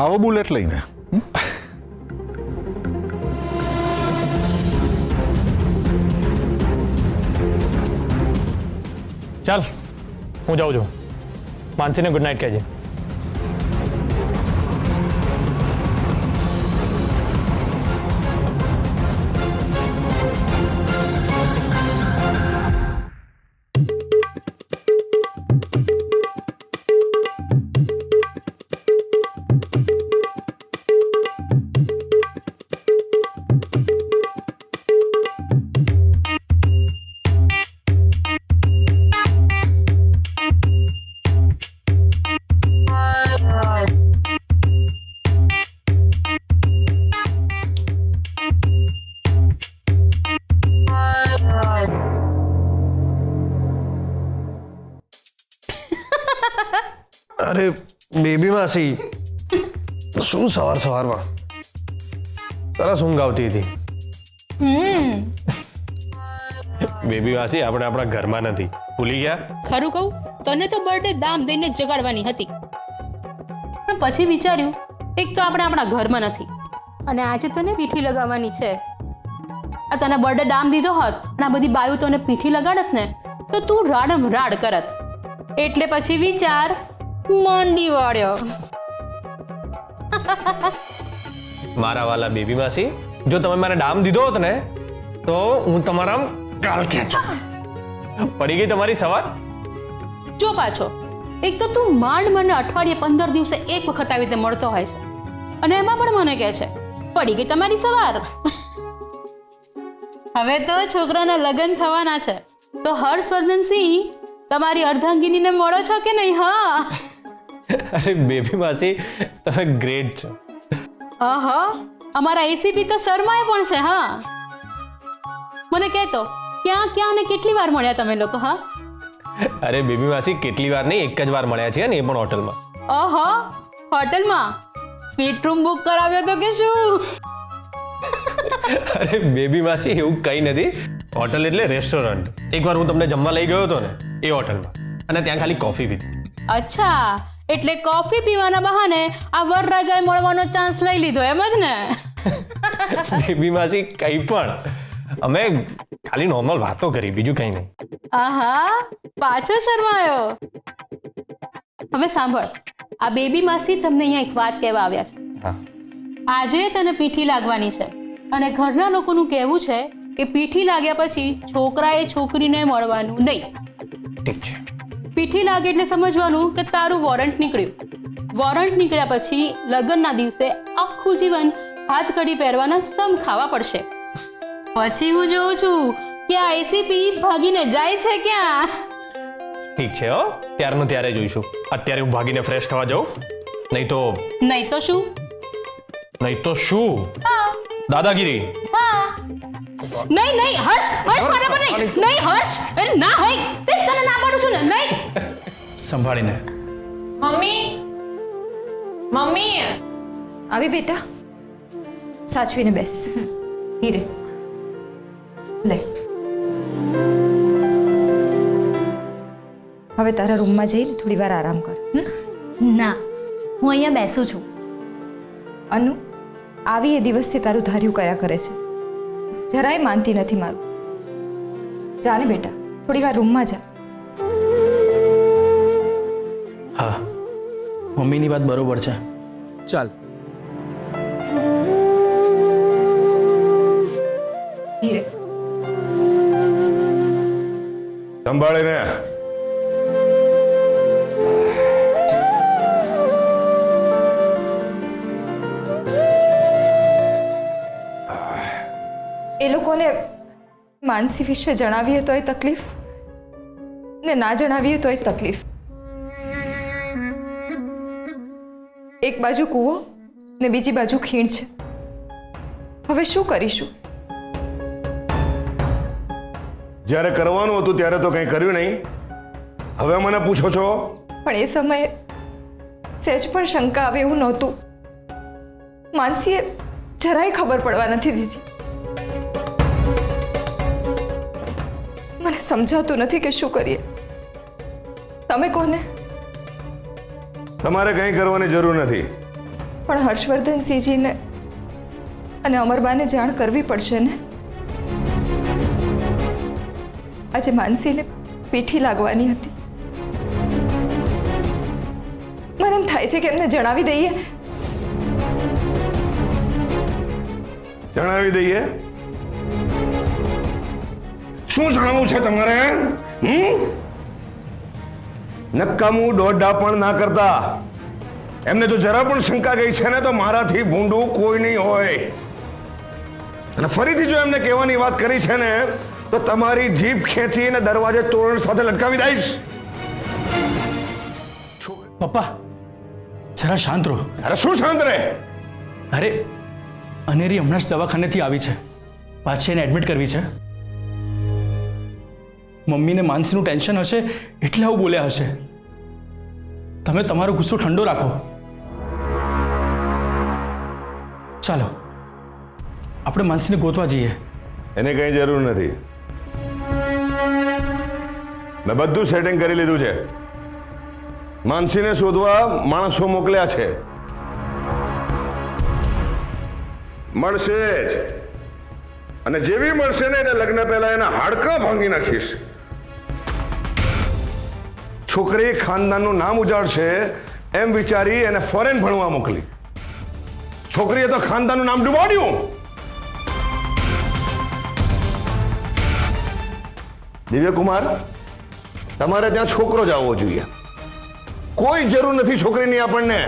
આવો બુલેટ લઈને. ચાલ હું જાઉં છું. માનસીને ગુડ નાઇટ કહેજે. અરે બેબી માસી, શું સવાર સવારમાં સરસ ઊંઘ આવતી હતી. બેબી માસી આપણે આપણા ઘરમાં નથી, ભૂલી ગયા? ખરું કહું તને તો બર્થડે દામ દઈને જ જગાડવાની હતી, પણ પછી વિચાર્યું એક તો આપણે આપણા ઘરમાં નથી અને આજે તને પીઠી લગાવવાની છે. આ તને બર્થડે દામ દીધો હોત અને આ બધી બાયું તને પીઠી લગાડત ને તો તું રાડમ રાડ કરત. એટલે પછી વિચાર મંડી વાળ્યો. મારા વાલા બેબી માસી, જો તમે મને ડામ દીધો હોત ને તો હું તમારા ગાળ ખેંચું. પડી ગઈ તમારી સવાર? જો પાછો એક તો તું માંડ મને અઠવાડિયે 15 દિવસે એક વખત આવી રીતે મળતો હોય છે અને એમાં પણ મને કહે છે પડી ગઈ તમારી સવાર. હવે તો છોકરાના લગ્ન થવાના છે તો હર્ષવર્ધન સિંહ તમારી અર્ધાંગીનીને મળો છો કે નહીં? હા. અરે બેબી માસી, તમે ગ્રેટ છો. અમારા એસીપી તો શર્માએ પણ છે. હા, મને કહેતો ક્યાં ક્યાં ને કેટલી વાર મળ્યા તમે લોકો? હા, અરે બેબી માસી, કેટલી વાર નહીં, એક જ વાર મળ્યા છીએ ને, એ પણ હોટલમાં. હોટલમાં સ્વીટ રૂમ બુક કરાવ્યો તો કે શું? અરે બેબી માસી, એવું કંઈ નથી. હોટલ એટલે રેસ્ટોરન્ટ. એકવાર હું તમને જમવા લઈ ગયો હતો ને, એ હોટલમાં, અને ત્યાં ખાલી કોફી પીધી. અચ્છા, એટલે કોફી પીવાના બહાને આ વરરાજાએ મળવાનો ચાન્સ લઈ લીધો એમ જ ને? બેબી માસી, કંઈ પણ, અમે ખાલી નોર્મલ વાતો કરી, બીજું કંઈ નહીં. પાછો શર્માયો. હવે સાંભળ, આ બેબી માસી તમને અહીંયા એક વાત કહેવા આવ્યા છે. આજે તને પીઠી લાગવાની છે અને ઘરના લોકોનું કહેવું છે કે પીઠી લાગ્યા પછી છોકરાએ છોકરીને મળવાનું નહીં. ઠીક છે. પીઠી લાગે એટલે સમજવાનું કે તારું વોરંટ નીકળ્યું. વોરંટ નીકળ્યા પછી લગ્નના દિવસે આખું જીવન હાથકડી પહેરવાના સમ ખાવા પડશે. પછી હું જોઉં છું કે આ એસીપી ભાગીને જાય છે ક્યાં. ઠીક છે, હો, ત્યારનું ત્યારે જોઈશું. અત્યારે હું ભાગીને ફ્રેશ થવા જાઉં, નહીં તો શું? નહીં તો શું? દાદાગીરી. નહીં હર્ષ, મારા પર નહીં હર્ષ, અરે ના હોય, તને ના પાડું છું ને. નહીં. સંભાળીને. મમ્મી આવી બેટા, સાચવીને બેસ. ધીરે લે. હવે તારા રૂમમાં જઈને થોડી વાર આરામ કર. ના, હું અહીંયા બેસું છું. અનુ, આવી એ દિવસથી તારું ધાર્યું કર્યા કરે છે. જરાય માનતી નથી મારું. જાને બેટા, થોડી વાર રૂમમાં જા. હા, મમ્મીની વાત બરોબર છે. ચાલ. ધીરે સંભાળીને. એ લોકોને માનસી વિશે જણાવીએ તોય તકલીફ ને ના જણાવીએ તોય તકલીફ. એક બાજુ કૂવો ને બીજી બાજુ ખીણ છે. હવે શું કરીશું? જ્યારે કરવાનું હતું ત્યારે તો કંઈ કર્યું નહીં, હવે મને પૂછો છો? પણ એ સમયે સહેજ પણ શંકા આવે એવું નહોતું. માનસીએ જરાય ખબર પડવા નથી દીધી. મને સમજાતું નથી કે શું કરીએ. તમે કોને? તમારે કંઈ કરવાની જરૂર નથી. પણ હર્ષવર્ધનસિંહજીને અને અમરબાને જાણ કરવી પડશે ને. આજે માનસીને પીઠી લાગવાની હતી. મને એમ થાય છે કે એમને જણાવી દઈએ. જણાવી દઈએ? શું જણાવવું છે તમારે? નક્કામું દોઢા પણ ના કરતા. એમને તો જરા પણ શંકા ગઈ છે ને તો મારાથી ભૂંડું કોઈ નહીં હોય. અને ફરીથી જો એમને કહેવાની વાત કરી છે ને તો તમારી જીભ ખેંચીને દરવાજે તોરણ સાથે લટકાવી દઈશ. પપ્પા, જરા શાંત રહો. અરે શું શાંત રહે? અરે અનેરી હમણાં જ દવાખાનેથી આવી છે, પાછી એને એડમિટ કરવી છે. મમ્મીને માનસીનું ટેન્શન હશે એટલે આવું બોલ્યા હશે. તમે તમારો ગુસ્સો ઠંડો રાખો. ચાલો આપણે માનસીને ગોતવા જઈએ. એને કઈ જરૂર નથી. મેં બધું સેટિંગ કરી લીધું છે. માનસીને શોધવા માણસો મોકલ્યા છે. મળશે જ. અને જેવી મળશે ને એટલે લગ્ન પહેલા એના હાડકાં ભાંગી નાખીશ. છોકરી ખાનદાનનું નામ ઉજાડશે એમ વિચારી એને ફોરેન ભણવા મોકલી. છોકરીએ તો ખાનદાનનું નામ ડુબાડ્યું. દિવ્યકુમાર, તમારે ત્યાં છોકરો જ આવવો જોઈએ. કોઈ જરૂર નથી છોકરીની આપણને.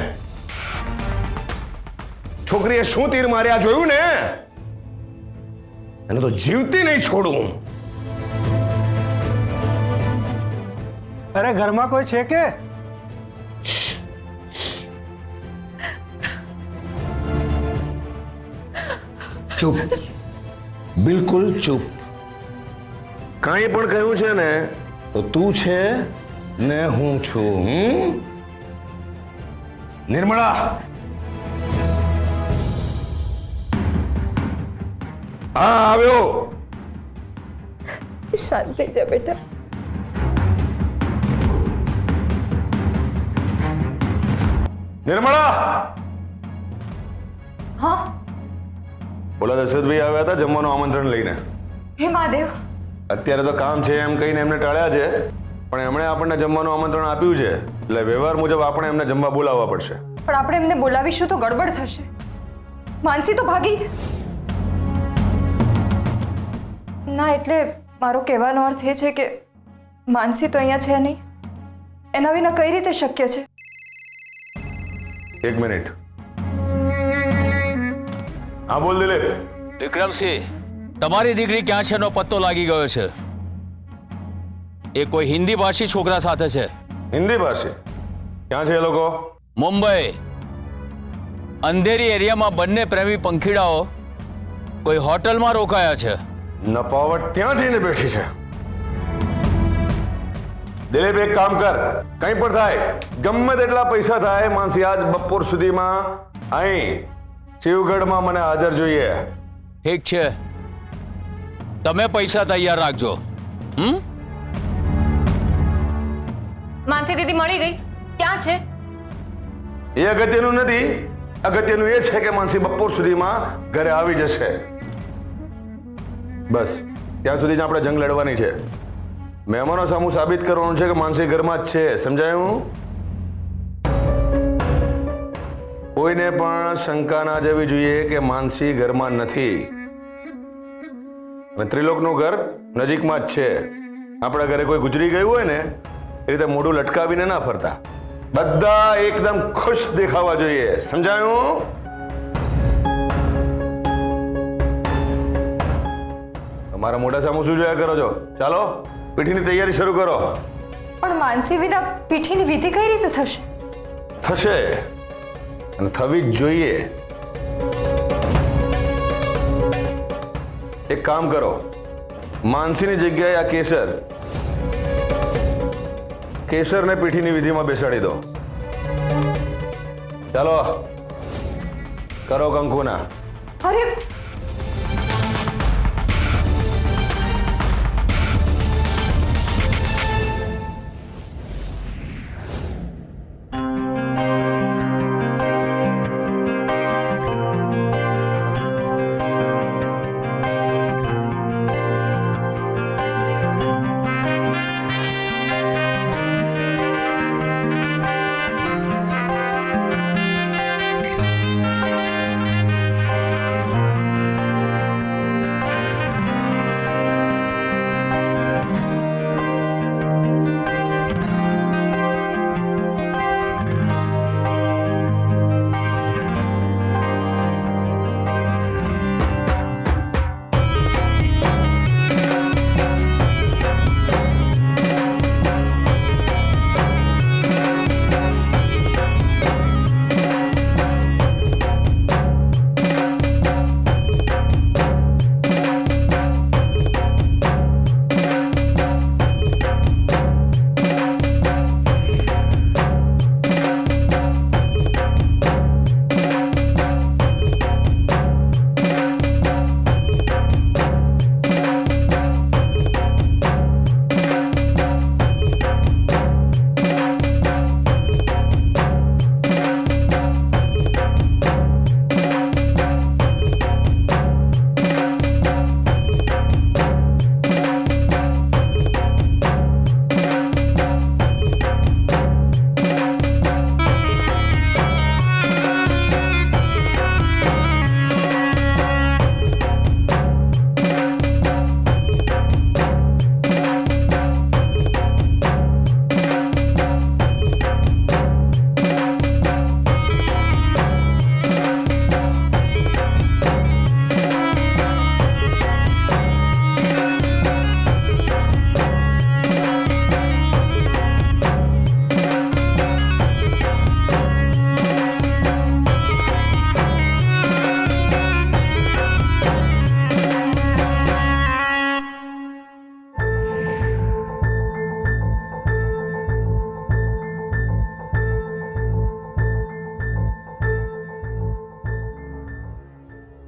છોકરીએ શું તીર માર્યા જોયું ને? એને તો જીવતી નહીં છોડું. અરે ઘરમાં કોઈ છે કે? ચૂપ, બિલકુલ ચૂપ. કાંઈ પણ કહ્યું છે ને તો તું છે ને હું છું. નિર્મળા, હા આવ્યો. શાંત થઈ જા બેટા. નિર્મળા, હા બોલા દશરથભાઈ આવ્યા હતા જમવાનું આમંત્રણ લઈને. હે મહાદેવ, અત્યારે તો કામ છે એમ કહીને એમને ટાળ્યા છે, પણ એમણે આપણને જમવાનું આમંત્રણ આપ્યું છે, એટલે વ્યવહાર મુજબ આપણે એમને જમવા બોલાવવા પડશે. પણ આપણે એમને બોલાવીશું તો ગડબડ થશે. માનસી તો ભાગી. ના, એટલે મારો કહેવાનો અર્થ એ છે કે માનસી તો અહીંયા છે નહીં. એના વિના કઈ રીતે શક્ય છે? એક મિનિટ. હા બોલ દિલીપ. વિક્રમસિંહ, તમારી દીકરી ક્યાં છે એનો પત્તો લાગી ગયો છે. એ કોઈ હિન્દી ભાષી છોકરા સાથે છે. હિન્દી ભાષી? ક્યાં છે એ લોકો? મુંબઈ અંધેરી એરિયામાં બંને પ્રેમી પંખીડાઓ કોઈ હોટલમાં રોકાયા છે. નપાવટ ત્યાં જઈને બેઠી છે. દિલીપ, એક કામ કર, કંઈ પણ થાય, ગમે તેટલા પૈસા થાય, માનસી આજ બપોર સુધીમાં અહીં શિવગઢમાં મને હાજર જોઈએ. ઠીક છે, તમે પૈસા તૈયાર રાખજો. માનસી દીદી મળી ગઈ? ક્યાં છે? એ અગત્યનું નથી. અગત્યનું એ છે કે માનસી બપોર સુધીમાં ઘરે આવી જશે. બસ ત્યાં સુધી જ આપણે જંગ લડવાની છે. મહેમાનો સામું સાબિત કરવાનું છે કે માનસી ઘરમાં જ છે. સમજાયું? કોઈને પણ શંકા ના જવી જોઈએ કે માનસી ઘરમાં નથી. અને ત્રિલોકનું ઘર નજીકમાં જ છે. આપણા ઘરે કોઈ ગુજરી ગયું હોય ને એ રીતે મોઢું લટકાવીને ના ફરતા. બધા એકદમ ખુશ દેખાવા જોઈએ. સમજાયું? તમારા મોઢા સામું શું જોયા કરો છો? ચાલો પીઠીની તૈયારી શરૂ કરો. પણ માનસી વિના પીઠીની વિધિ કઈ રીતે થશે? થશે અને થવી જ જોઈએ. એક કામ કરો, માનસીની જગ્યાએ આ કેસરને પીઠીની વિધિમાં બેસાડી દો. ચાલો કરો કંકુના. અરે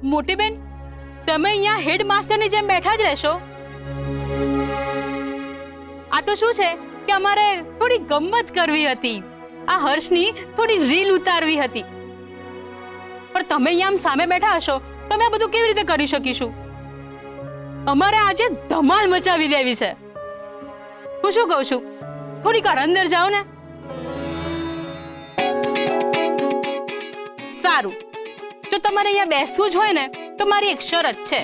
મોટી બેન, તમે અહીંયા હેડ માસ્ટરની જેમ બેઠા જ રહેશો? આ તો શું છે કે અમારે થોડી ગમ્મત કરવી હતી, આ હર્ષની થોડી રીલ ઉતારવી હતી. પણ તમે અહીંયા આમ સામે બેઠા હશો, તમે આ બધું કેવી રીતે કરી શકીશું? અમારે આજે ધમાલ મચાવી દેવી છે. હું શું કહું છું, થોડીક વાર અંદર જાઓ ને. સારું, જો તમારે અહીંયા બેસવું જ હોય ને તો મારી એક શરત છે.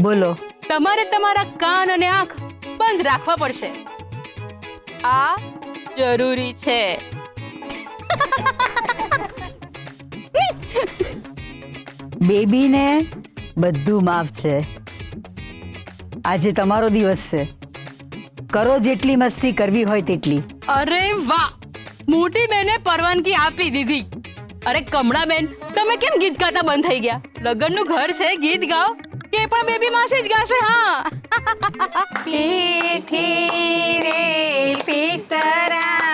બોલો. તમારે તમારા કાન અને આંખ બંધ રાખવા પડશે. આ જરૂરી છે. બેબીને બધું માફ છે. આજે તમારો દિવસ છે, કરો જેટલી મસ્તી કરવી હોય તેટલી. અરે વાહ, મોટી બેને પરવાનગી આપી દીધી. અરે કમળા બેન, તમે કેમ ગીત ગાતા બંધ થઈ ગયા? લગનનું ઘર છે, ગીત ગાઓ. કે પણ બેબી માસી જ ગાશે. હા. પીઠી રે પિતરાણી,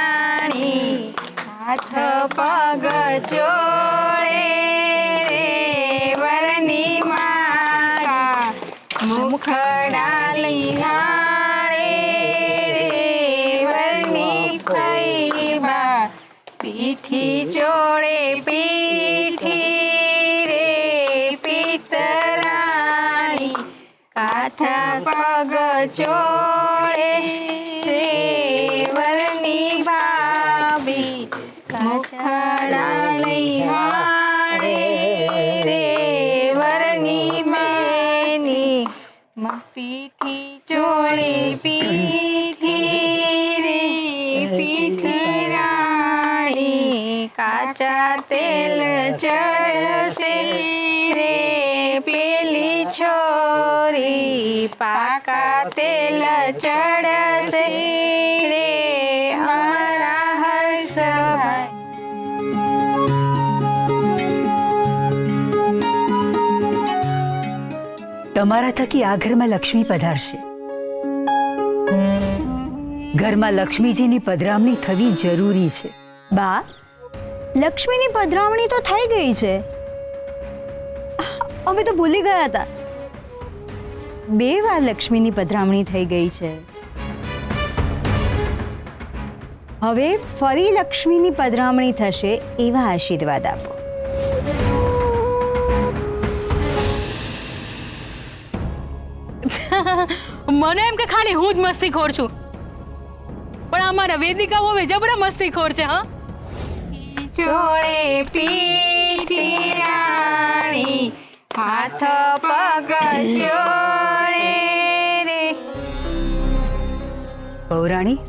હાથ પગ જોડે રે વરની માગા, મુખડા લીહાડે રે વરની ફઈબા, પીઠી જોડે પીઠી રે પિતરાણી, હાથ પગ જોડે રે વરની ભાભી, મુખડા લીહાડે રે વરની મેની, પીઠી જોડે પીઠી રે પીઠી રાણી, કાચા તેલ ચડશે રે પેલી છોરી, પાકા તેલ ચડશે રે અમારા હર્ષભાઈ. તમારા થકી આ ઘરમાં લક્ષ્મી પધારશે. ઘરમાં લક્ષ્મીજીની પધરામણી થવી જરૂરી છે. બા, લક્ષ્મીની પધરામણી તો થઈ ગઈ છે, અમે તો ભૂલી ગયા હતા. 2 વાર લક્ષ્મીની પધરામણી થઈ ગઈ છે. હવે ફરી લક્ષ્મીની પધરામણી થશે એવા આશીર્વાદ આપો. મને એમ કે ખાલી હું જ મસ્તીખોર છું, પણ અમારા વેદિકા બહુ જબરા મસ્તીખોર છે. હા, જોડે પીઠી રાણી, હાથ પગ જોડે રે. પૌરાણી,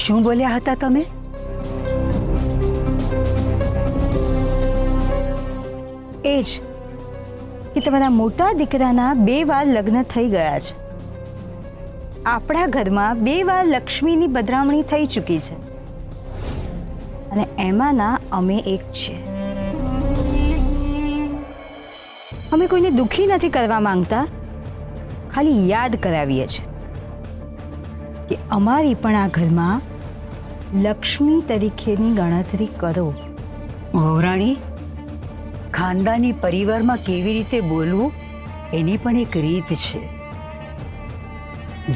શું બોલ્યા હતા તમે? એ જ કે તમારા મોટા દીકરાના 2 વાર લગ્ન થઈ ગયા છે. આપણા ઘરમાં 2 વાર લક્ષ્મીની પધરામણી થઈ ચૂકી છે, અને એમાંના અમે એક છીએ. અમે કોઈને દુઃખી નથી કરવા માંગતા, ખાલી યાદ કરાવીએ છીએ કે અમારી પણ આ ઘરમાં લક્ષ્મી તરીકેની ગણતરી કરો. પૌરાણી, ખાનદાની પરિવારમાં કેવી રીતે બોલવું એની પણ એક રીત છે,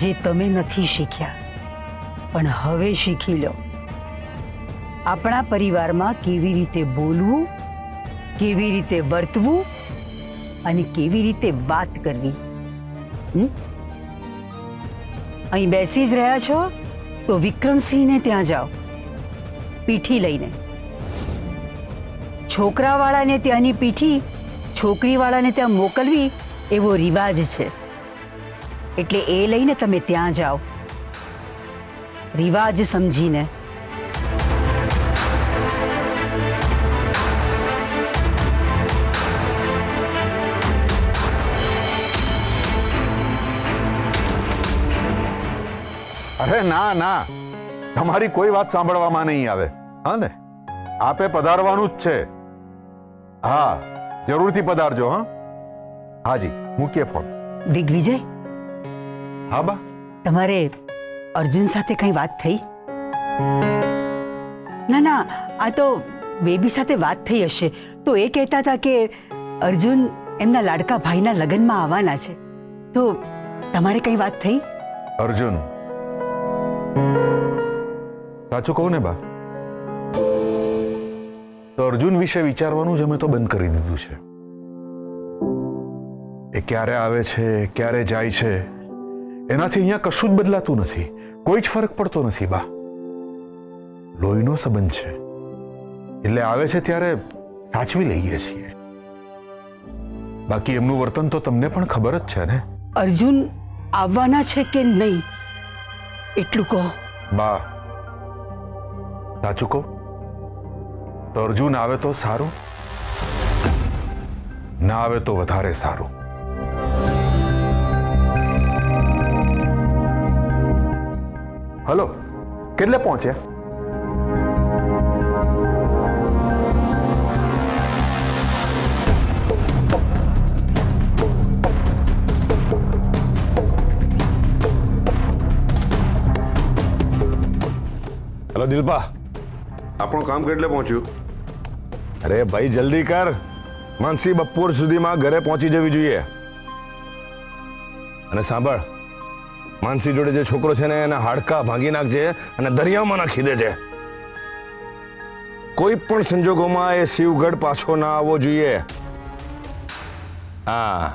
જે તમે નથી શીખ્યા, પણ હવે શીખી લો. આપણા પરિવારમાં કેવી રીતે બોલવું, કેવી રીતે વર્તવું અને કેવી રીતે વાત કરવી. અહીં બેસી જ રહ્યા છો તો વિક્રમસિંહને ત્યાં જાઓ પીઠી લઈને. છોકરાવાળાને ત્યાંની પીઠી છોકરીવાળાને ત્યાં મોકલવી એવો રિવાજ છે, એટલે એ લઈને તમે ત્યાં જાઓ, રિવાજ સમજીને. અરે ના ના, તમારી કોઈ વાત સાંભળવામાં નહીં આવે. હા ને, આપે પધારવાનું જ છે. હા, જરૂરથી પધારજો. હા હાજી, મૂકીએ ફોન. દિગ્વિજય, હા બા, તમારે અર્જુન સાથે કઈ વાત થઈ? ના ના, આ તો બેબી સાથે વાત થઈ હશે, તો એ કહેતા હતા કે અર્જુન એમના લાડકા ભાઈના લગ્નમાં આવવાના છે, તો તમારે કઈ વાત થઈ? અર્જુન, સાચું કહું ને બા, તો અર્જુન વિશે વિચારવાનું જ અમે તો બંધ કરી દીધું છે. એ ક્યારે આવે છે, ક્યારે જાય છે, એનાથી અહીંયા કશું જ બદલાતું નથી, કોઈ જ ફરક પડતો નથી બા. લોહીનો સંબંધ છે એટલે આવે છે ત્યારે સાચવી લઈએ છીએ. બાકી એમનું વર્તન તો તમને પણ ખબર જ છે ને. અર્જુન આવવાના છે કે નહીં એટલું કહો. બા, સાચું કહો તો અર્જુન આવે તો સારું, ના આવે તો વધારે સારું. હલો, કેટલે પહોંચ્યા? હલો દિલપા, આપણું કામ કેટલે પહોંચ્યું? અરે ભાઈ જલ્દી કર, માનસી બપોર સુધીમાં ઘરે પહોંચી જવી જોઈએ. અને સાંભળ, માનસી જોડે જે છોકરો છે ને એના હાડકા ભાંગી નાખજે અને દરિયામાં નાખી દેજે. કોઈ પણ સંજોગોમાં એ શિવગઢ પાછો ના આવવો જોઈએ. હા,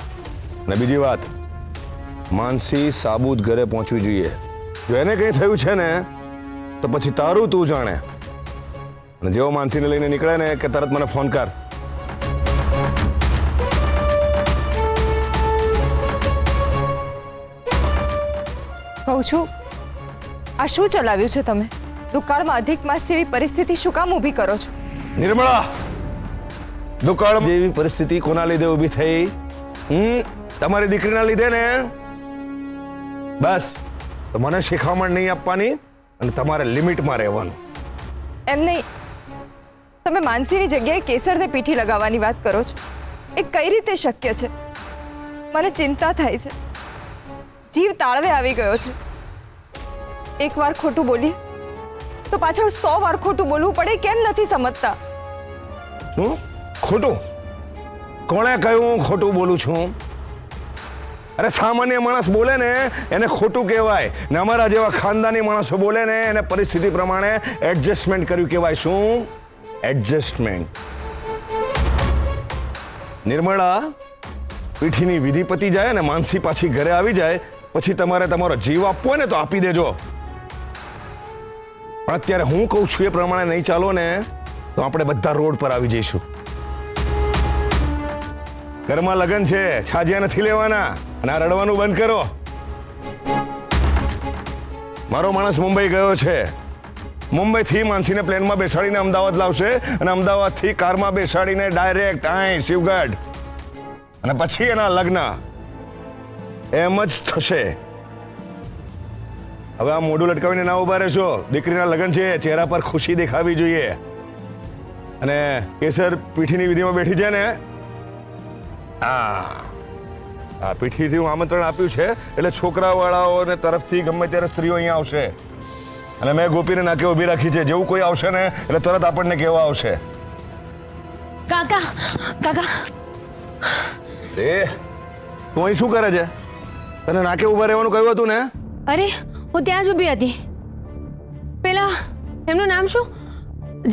અને બીજી વાત, માનસી સાબુત ઘરે પહોંચવી જોઈએ. જો એને કંઈ થયું છે ને તો પછી તારું તું જાણે. અને જેવો માનસીને લઈને નીકળે ને કે તરત મને ફોન કર. કહું છું, આ શું ચલાવ્યું છે તમે? દુકાળમાં અધિક માસ જેવી પરિસ્થિતિ શું કામ ઊભી કરો છો? નિર્મળા, દુકાળ જેવી પરિસ્થિતિ કોના લીધે ઊભી થઈ? તમારી દીકરીના લીધે ને. બસ, તો મને શિખામણ નહીં આપવાની અને તમારે લિમિટમાં રહેવાનું. એમ નહીં, તમે માનસીની જગ્યાએ કેસરને પીઠી લગાવવાની વાત કરો છો. એ કઈ રીતે શક્ય છે? મને ચિંતા થાય છે. જીવ તાળવે આવી ગયો છે. એક વાર ખોટું બોલીએ તો પાછળ 100 વાર ખોટું બોલવું પડે. કેમ નથી સમજતા? શું ખોટું? કોણે કહ્યું હું ખોટું બોલું છું? અરે સામાન્ય માણસ બોલે ને એને ખોટું કહેવાય, ને અમારા જેવા ખાનદાની માણસો બોલે ને એને પરિસ્થિતિ પ્રમાણે એડજસ્ટમેન્ટ કર્યું કહેવાય. શું એડજસ્ટમેન્ટ? નિર્મળા, પીઠીની વિધિ પતી જાય ને માનસી પાછી ઘરે આવી જાય પછી તમારે તમારો જીવ આપવો હોય ને તો આપી દેજો. પણ અત્યારે હું કહું છું એ પ્રમાણે નહીં ચાલો ને તો આપણે બધા રોડ પર આવી જઈશું. ઘરમાં લગ્ન છે, છાજિયા નથી લેવાના, અને આ રડવાનું બંધ કરો. મારો માણસ મુંબઈ ગયો છે. મુંબઈથી માનસીને પ્લેનમાં બેસાડીને અમદાવાદ લાવશે અને અમદાવાદથી કારમાં બેસાડીને ડાયરેક્ટ અહીં શિવગઢ, અને પછી એના લગ્ન. એમ જ થશે. હવે આ મોઢું લટકાવીને ના ઉભા રહેશો. દીકરીના લગ્ન છે, ચહેરા પર ખુશી દેખાવી જોઈએ. અને કેસર પીઠીની વિધિમાં બેઠી છે ને, આ પીઠીથી હું આમંત્રણ આપ્યું છે એટલે છોકરાવાળાઓને તરફથી ગમે ત્યારે સ્ત્રીઓ અહીંયા આવશે. અને મેં ગોપીને નાકે ઊભી રાખી છે. જેવું કોઈ આવશે ને એટલે તરત આપણને કહેવા આવશે. કાકા, કાકા, એ તું અહીં શું કરે છે? તને નાકે ઊભા રહેવાનું કહ્યું હતું ને? અરે હું ત્યાં જ ઊભી હતી. પેલા એમનું નામ શું,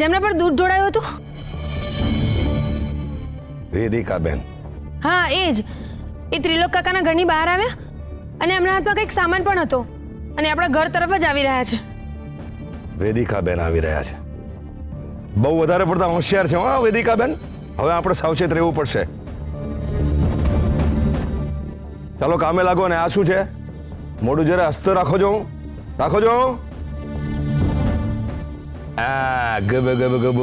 જેમના પર દૂધ ઢોળાયું હતું? વેદિકાબેન. હા, એ જ. એ ત્રિલોક કાકાના ઘરની બહાર આવ્યા અને એમના હાથમાં કંઈક સામાન પણ હતો અને આપણા ઘર તરફ જ આવી રહ્યા છે. વેદિકાબેન આવી રહ્યા છે. બહુ વધારે પડતા હોશિયાર છે હા વેદિકાબેન. હવે આપણે સાવચેત રહેવું પડશે. ચાલો કામે લાગો. ને આ શું છે? મોઢું જરા હસતો રાખો જો, રાખો જો. ગબ ગબ ગબ,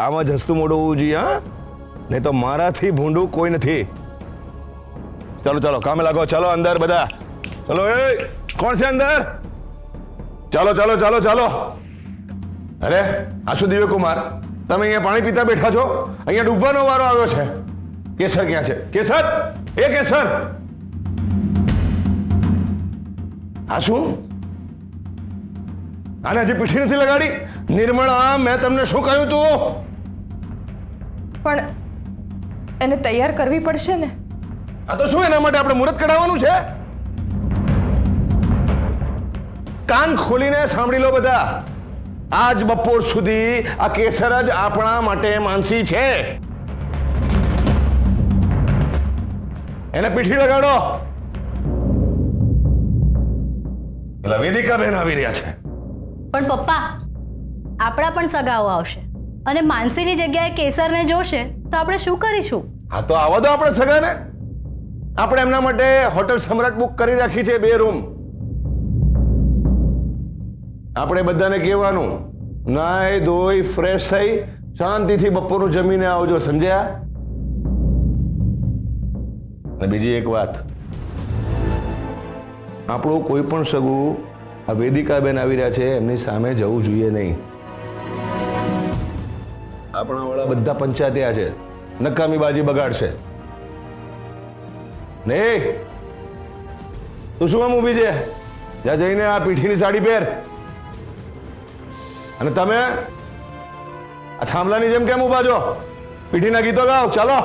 આમ જ હસતું મોઢું હોવું જોઈએ. હા, નહીં તો મારાથી ભૂંડું કોઈ નથી. ચાલો ચાલો કામે લાગો. ચાલો અંદર બધા. ચાલો. એ કોણ છે અંદર? ચાલો ચાલો ચાલો ચાલો. અરે આ શું દિવ્ય કુમાર, તમે અહીંયા પાણી પીતા બેઠા છો? અહીંયા ડૂબવાનો વારો આવ્યો છે. કેસર ક્યાં છે? કેસર, એ કેસર. આ શું? આને હજી પીઠી નથી લગાડી? નિર્મળા, મેં તમને શું કહ્યું તું? પણ એને તૈયાર કરવી પડશે ને. આ તો શું એના માટે આપણે મુહૂર્ત કઢાવવાનું છે? કાન ખોલીને સાંભળી લો બધા. આજ બપોર સુધી આ કેસર જ આપણા માટે માનસી છે. એને પીઠી લગાડો. પેલા વેદિકા બેન આવી રહ્યા છે. પણ પપ્પા આપણા પણ સગાઓ આવશે અને માનસીની જગ્યાએ કેસરને જોશે તો આપણે શું કરીશું? હા તો આવા દો આપણે સગાને. આપણે એમના માટે હોટલ સમ્રાટ બુક કરી રાખી છે 2 રૂમ. આપણે બધાને કહેવાનું નાય ધોઈ ફ્રેશ થઈ શાંતિથી બપોરનું જમીને આવજો, સમજ્યા? અને બીજી એક વાત, આપણું કોઈ પણ સગું આ વેદિકા બેન આવી રહ્યા છે એમની સામે જવું જોઈએ નહીં. આપણા વાળા બધા પંચાયત્યા છે, નકામી બાજી બગાડશે. નહીં તું શું આમ ઊભી છે? જ્યાં જઈને આ પીઠીની સાડી પહેર. અને તમે આ થાંભલાની જેમ કેમ ઊભા છો? પીઠીના ગીતો ગાઓ, ચાલો.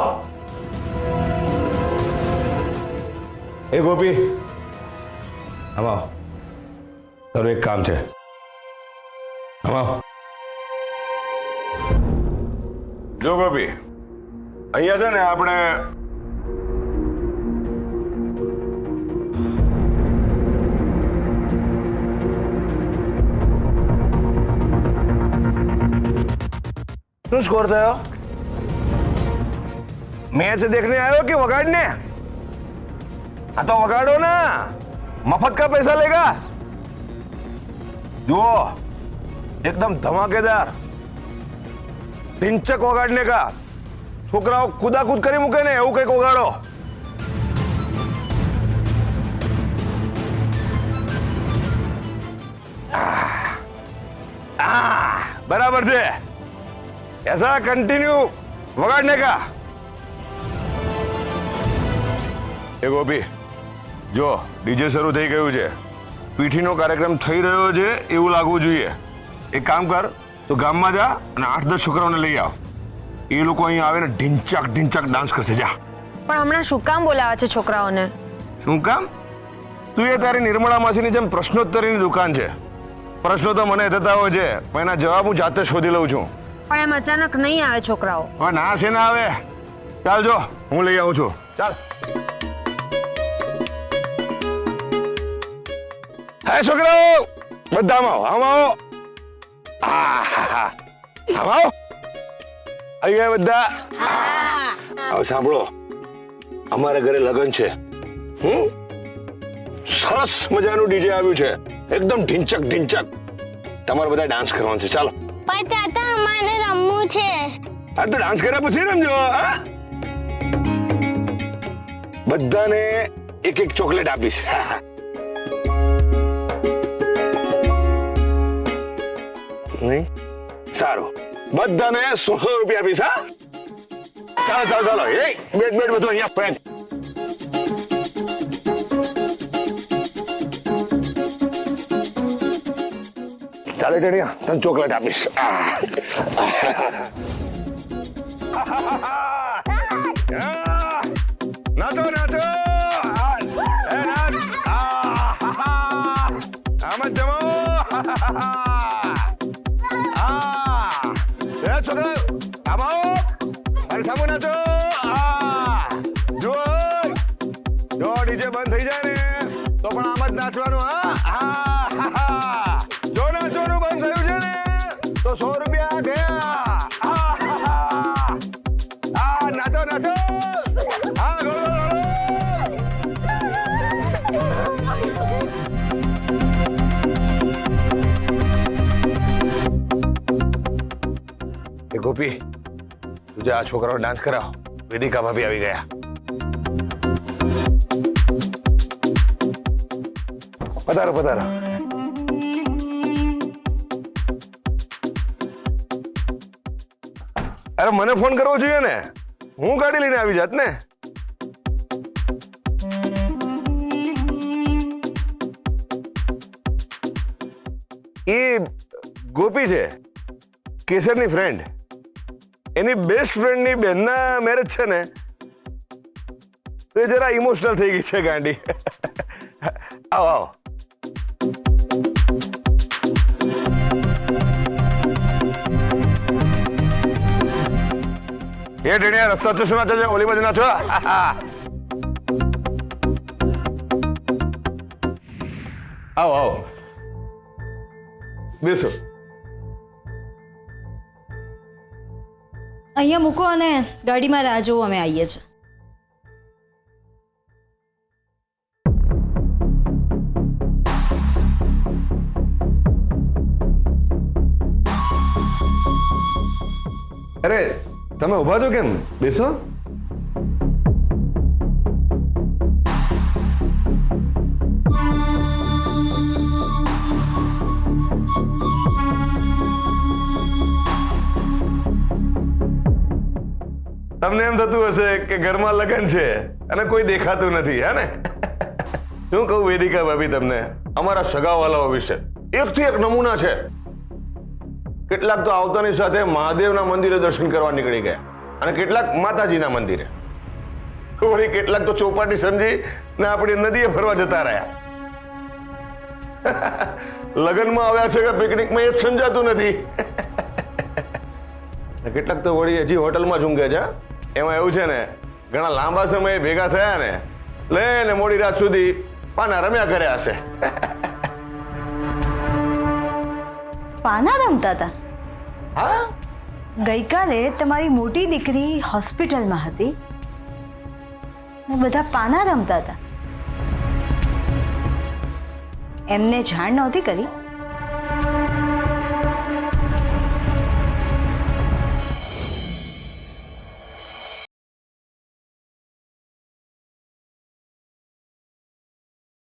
એ ગોપી આવો, તારું એક કામ છે. આવો. જો ગોપી, અહીંયા છે ને આપણે શું સ્કોર થયો? मैच देखने आए हो कि वगाड़ने? हाँ तो वगाड़ो ना, मफत का पैसा लेगा. जो एकदम धमाकेदार ढिंचक वगाड़ने का. छोकराओ कूदाकूद કરી મૂકે ને એવું કંઈક વગાડો. बराबर છે. ऐसा कंटिन्यू वगाड़ने का. એ ગોપી જો ડીજે શરૂ થઈ ગયું છે, પીઠીનો કાર્યક્રમ થઈ રહ્યો છે એવું લાગવું જોઈએ. એક કામ કર, તો ગામમાં જા અને 8-10 છોકરાઓને લઈ આવ. એ લોકો અહીં આવે ને ઢીંચાક ઢીંચાક ડાન્સ કરશે. જા. પણ હમણાં શું કામ બોલાવા છે છોકરાઓને? શું કામ? તું એ તારી નિર્મળા માસીની જેમ પ્રશ્નોત્તરીની દુકાન છે. પ્રશ્નો તો મને થતા હોય છે પણ એના જવાબ હું જાતે શોધી લઉં છું. પણ એમ અચાનક નહીં આવે છોકરાઓ. હવે ના છે ના આવે. ચાલ જો હું લઈ આવું છું. ચાલ. હે છોકરાઓ બધા આવો, આવો. આવો આવી ગયા બધા. હવે સાંભળો, અમારે ઘરે લગ્ન છે. સરસ મજાનું ડીજે આવ્યું છે, એકદમ ઢીંચક ઢીંચક. તમારે બધા ડાન્સ કરવાનો છે. ચાલો. પણ તાતા અમારે રમવું છે. આ તો ડાન્સ કર્યા પછી રમજો. બધાને એક એક ચોકલેટ આપીશ. નહીં સારું, બધાને 100 રૂપિયા આપીશ. હા ચાલો ચાલો ચાલો. એ બેટ બેટ બધું અહીંયા ફેંક. ચાલે ટેડિયા, તને ચોકલેટ આપીશ. નાચો નાચો. આમ જ જમો. છોકરા આવો, મારી સામુ નાચો. જો જો ડીજે બંધ થઈ જાય ને તો પણ આમ જ નાચવાનું. હા જો નાચવાનું બંધ થયું છે ને તો 100 રૂપિયા ગયા. નાચો નાચો. હા ગોળો ગોપી, તું આ છોકરાઓ ડાન્સ કરાવ. વેદિકા ભાભી આવી ગયા. પધારો પધારો. અરે મને ફોન કરવો જોઈએ ને, હું ગાડી લઈને આવી જાત ને. એ ગોપી છે, કેસરની ફ્રેન્ડ. એની બેસ્ટ ફ્રેન્ડની બેનના મેરેજ છે ને તો એ જરા ઇમોશનલ થઈ ગઈ છે ગાંડી. આવો આવો. એ ટેણિયા રસ્તા છે શું નાચે છે? ઓલી બાજુ નાચો. આવો આવો બેસો. અહીંયા મૂકો અને ગાડીમાં રાહ જોવો, અમે આવીએ છીએ. અરે તમે ઉભા છો કેમ? બેસો. તમને એમ થતું હશે કે ઘરમાં લગ્ન છે અને કોઈ દેખાતું નથી, હે ને? શું કહું વેદિકા ભાભી તમને અમારા સગાવાલાઓ વિશે એકથી એક નમૂના છે. કેટલાક તો આવતાની સાથે મહાદેવના મંદિરે દર્શન કરવા નીકળી ગયા અને કેટલાક માતાજીના મંદિરે. વળી કેટલાક તો ચોપાટી સમજી ને આપણી નદીએ ફરવા જતા રહ્યા. લગ્નમાં આવ્યા છે કે પિકનિકમાં એ જ સમજાતું નથી. કેટલાક તો વળી હજી હોટલમાં જ ઊંઘે છે. એમાં એવું છે ને ઘણા લાંબા સમયે ભેગા થયા ને લઈને મોડી રાત સુધી પાના રમ્યા કર્યા હશે. પાના રમતા હતા? હા, ગઈકાલે તમારી મોટી દીકરી હોસ્પિટલમાં હતી ને બધા પાના રમતા હતા. એમને જાણ નહોતી કરી?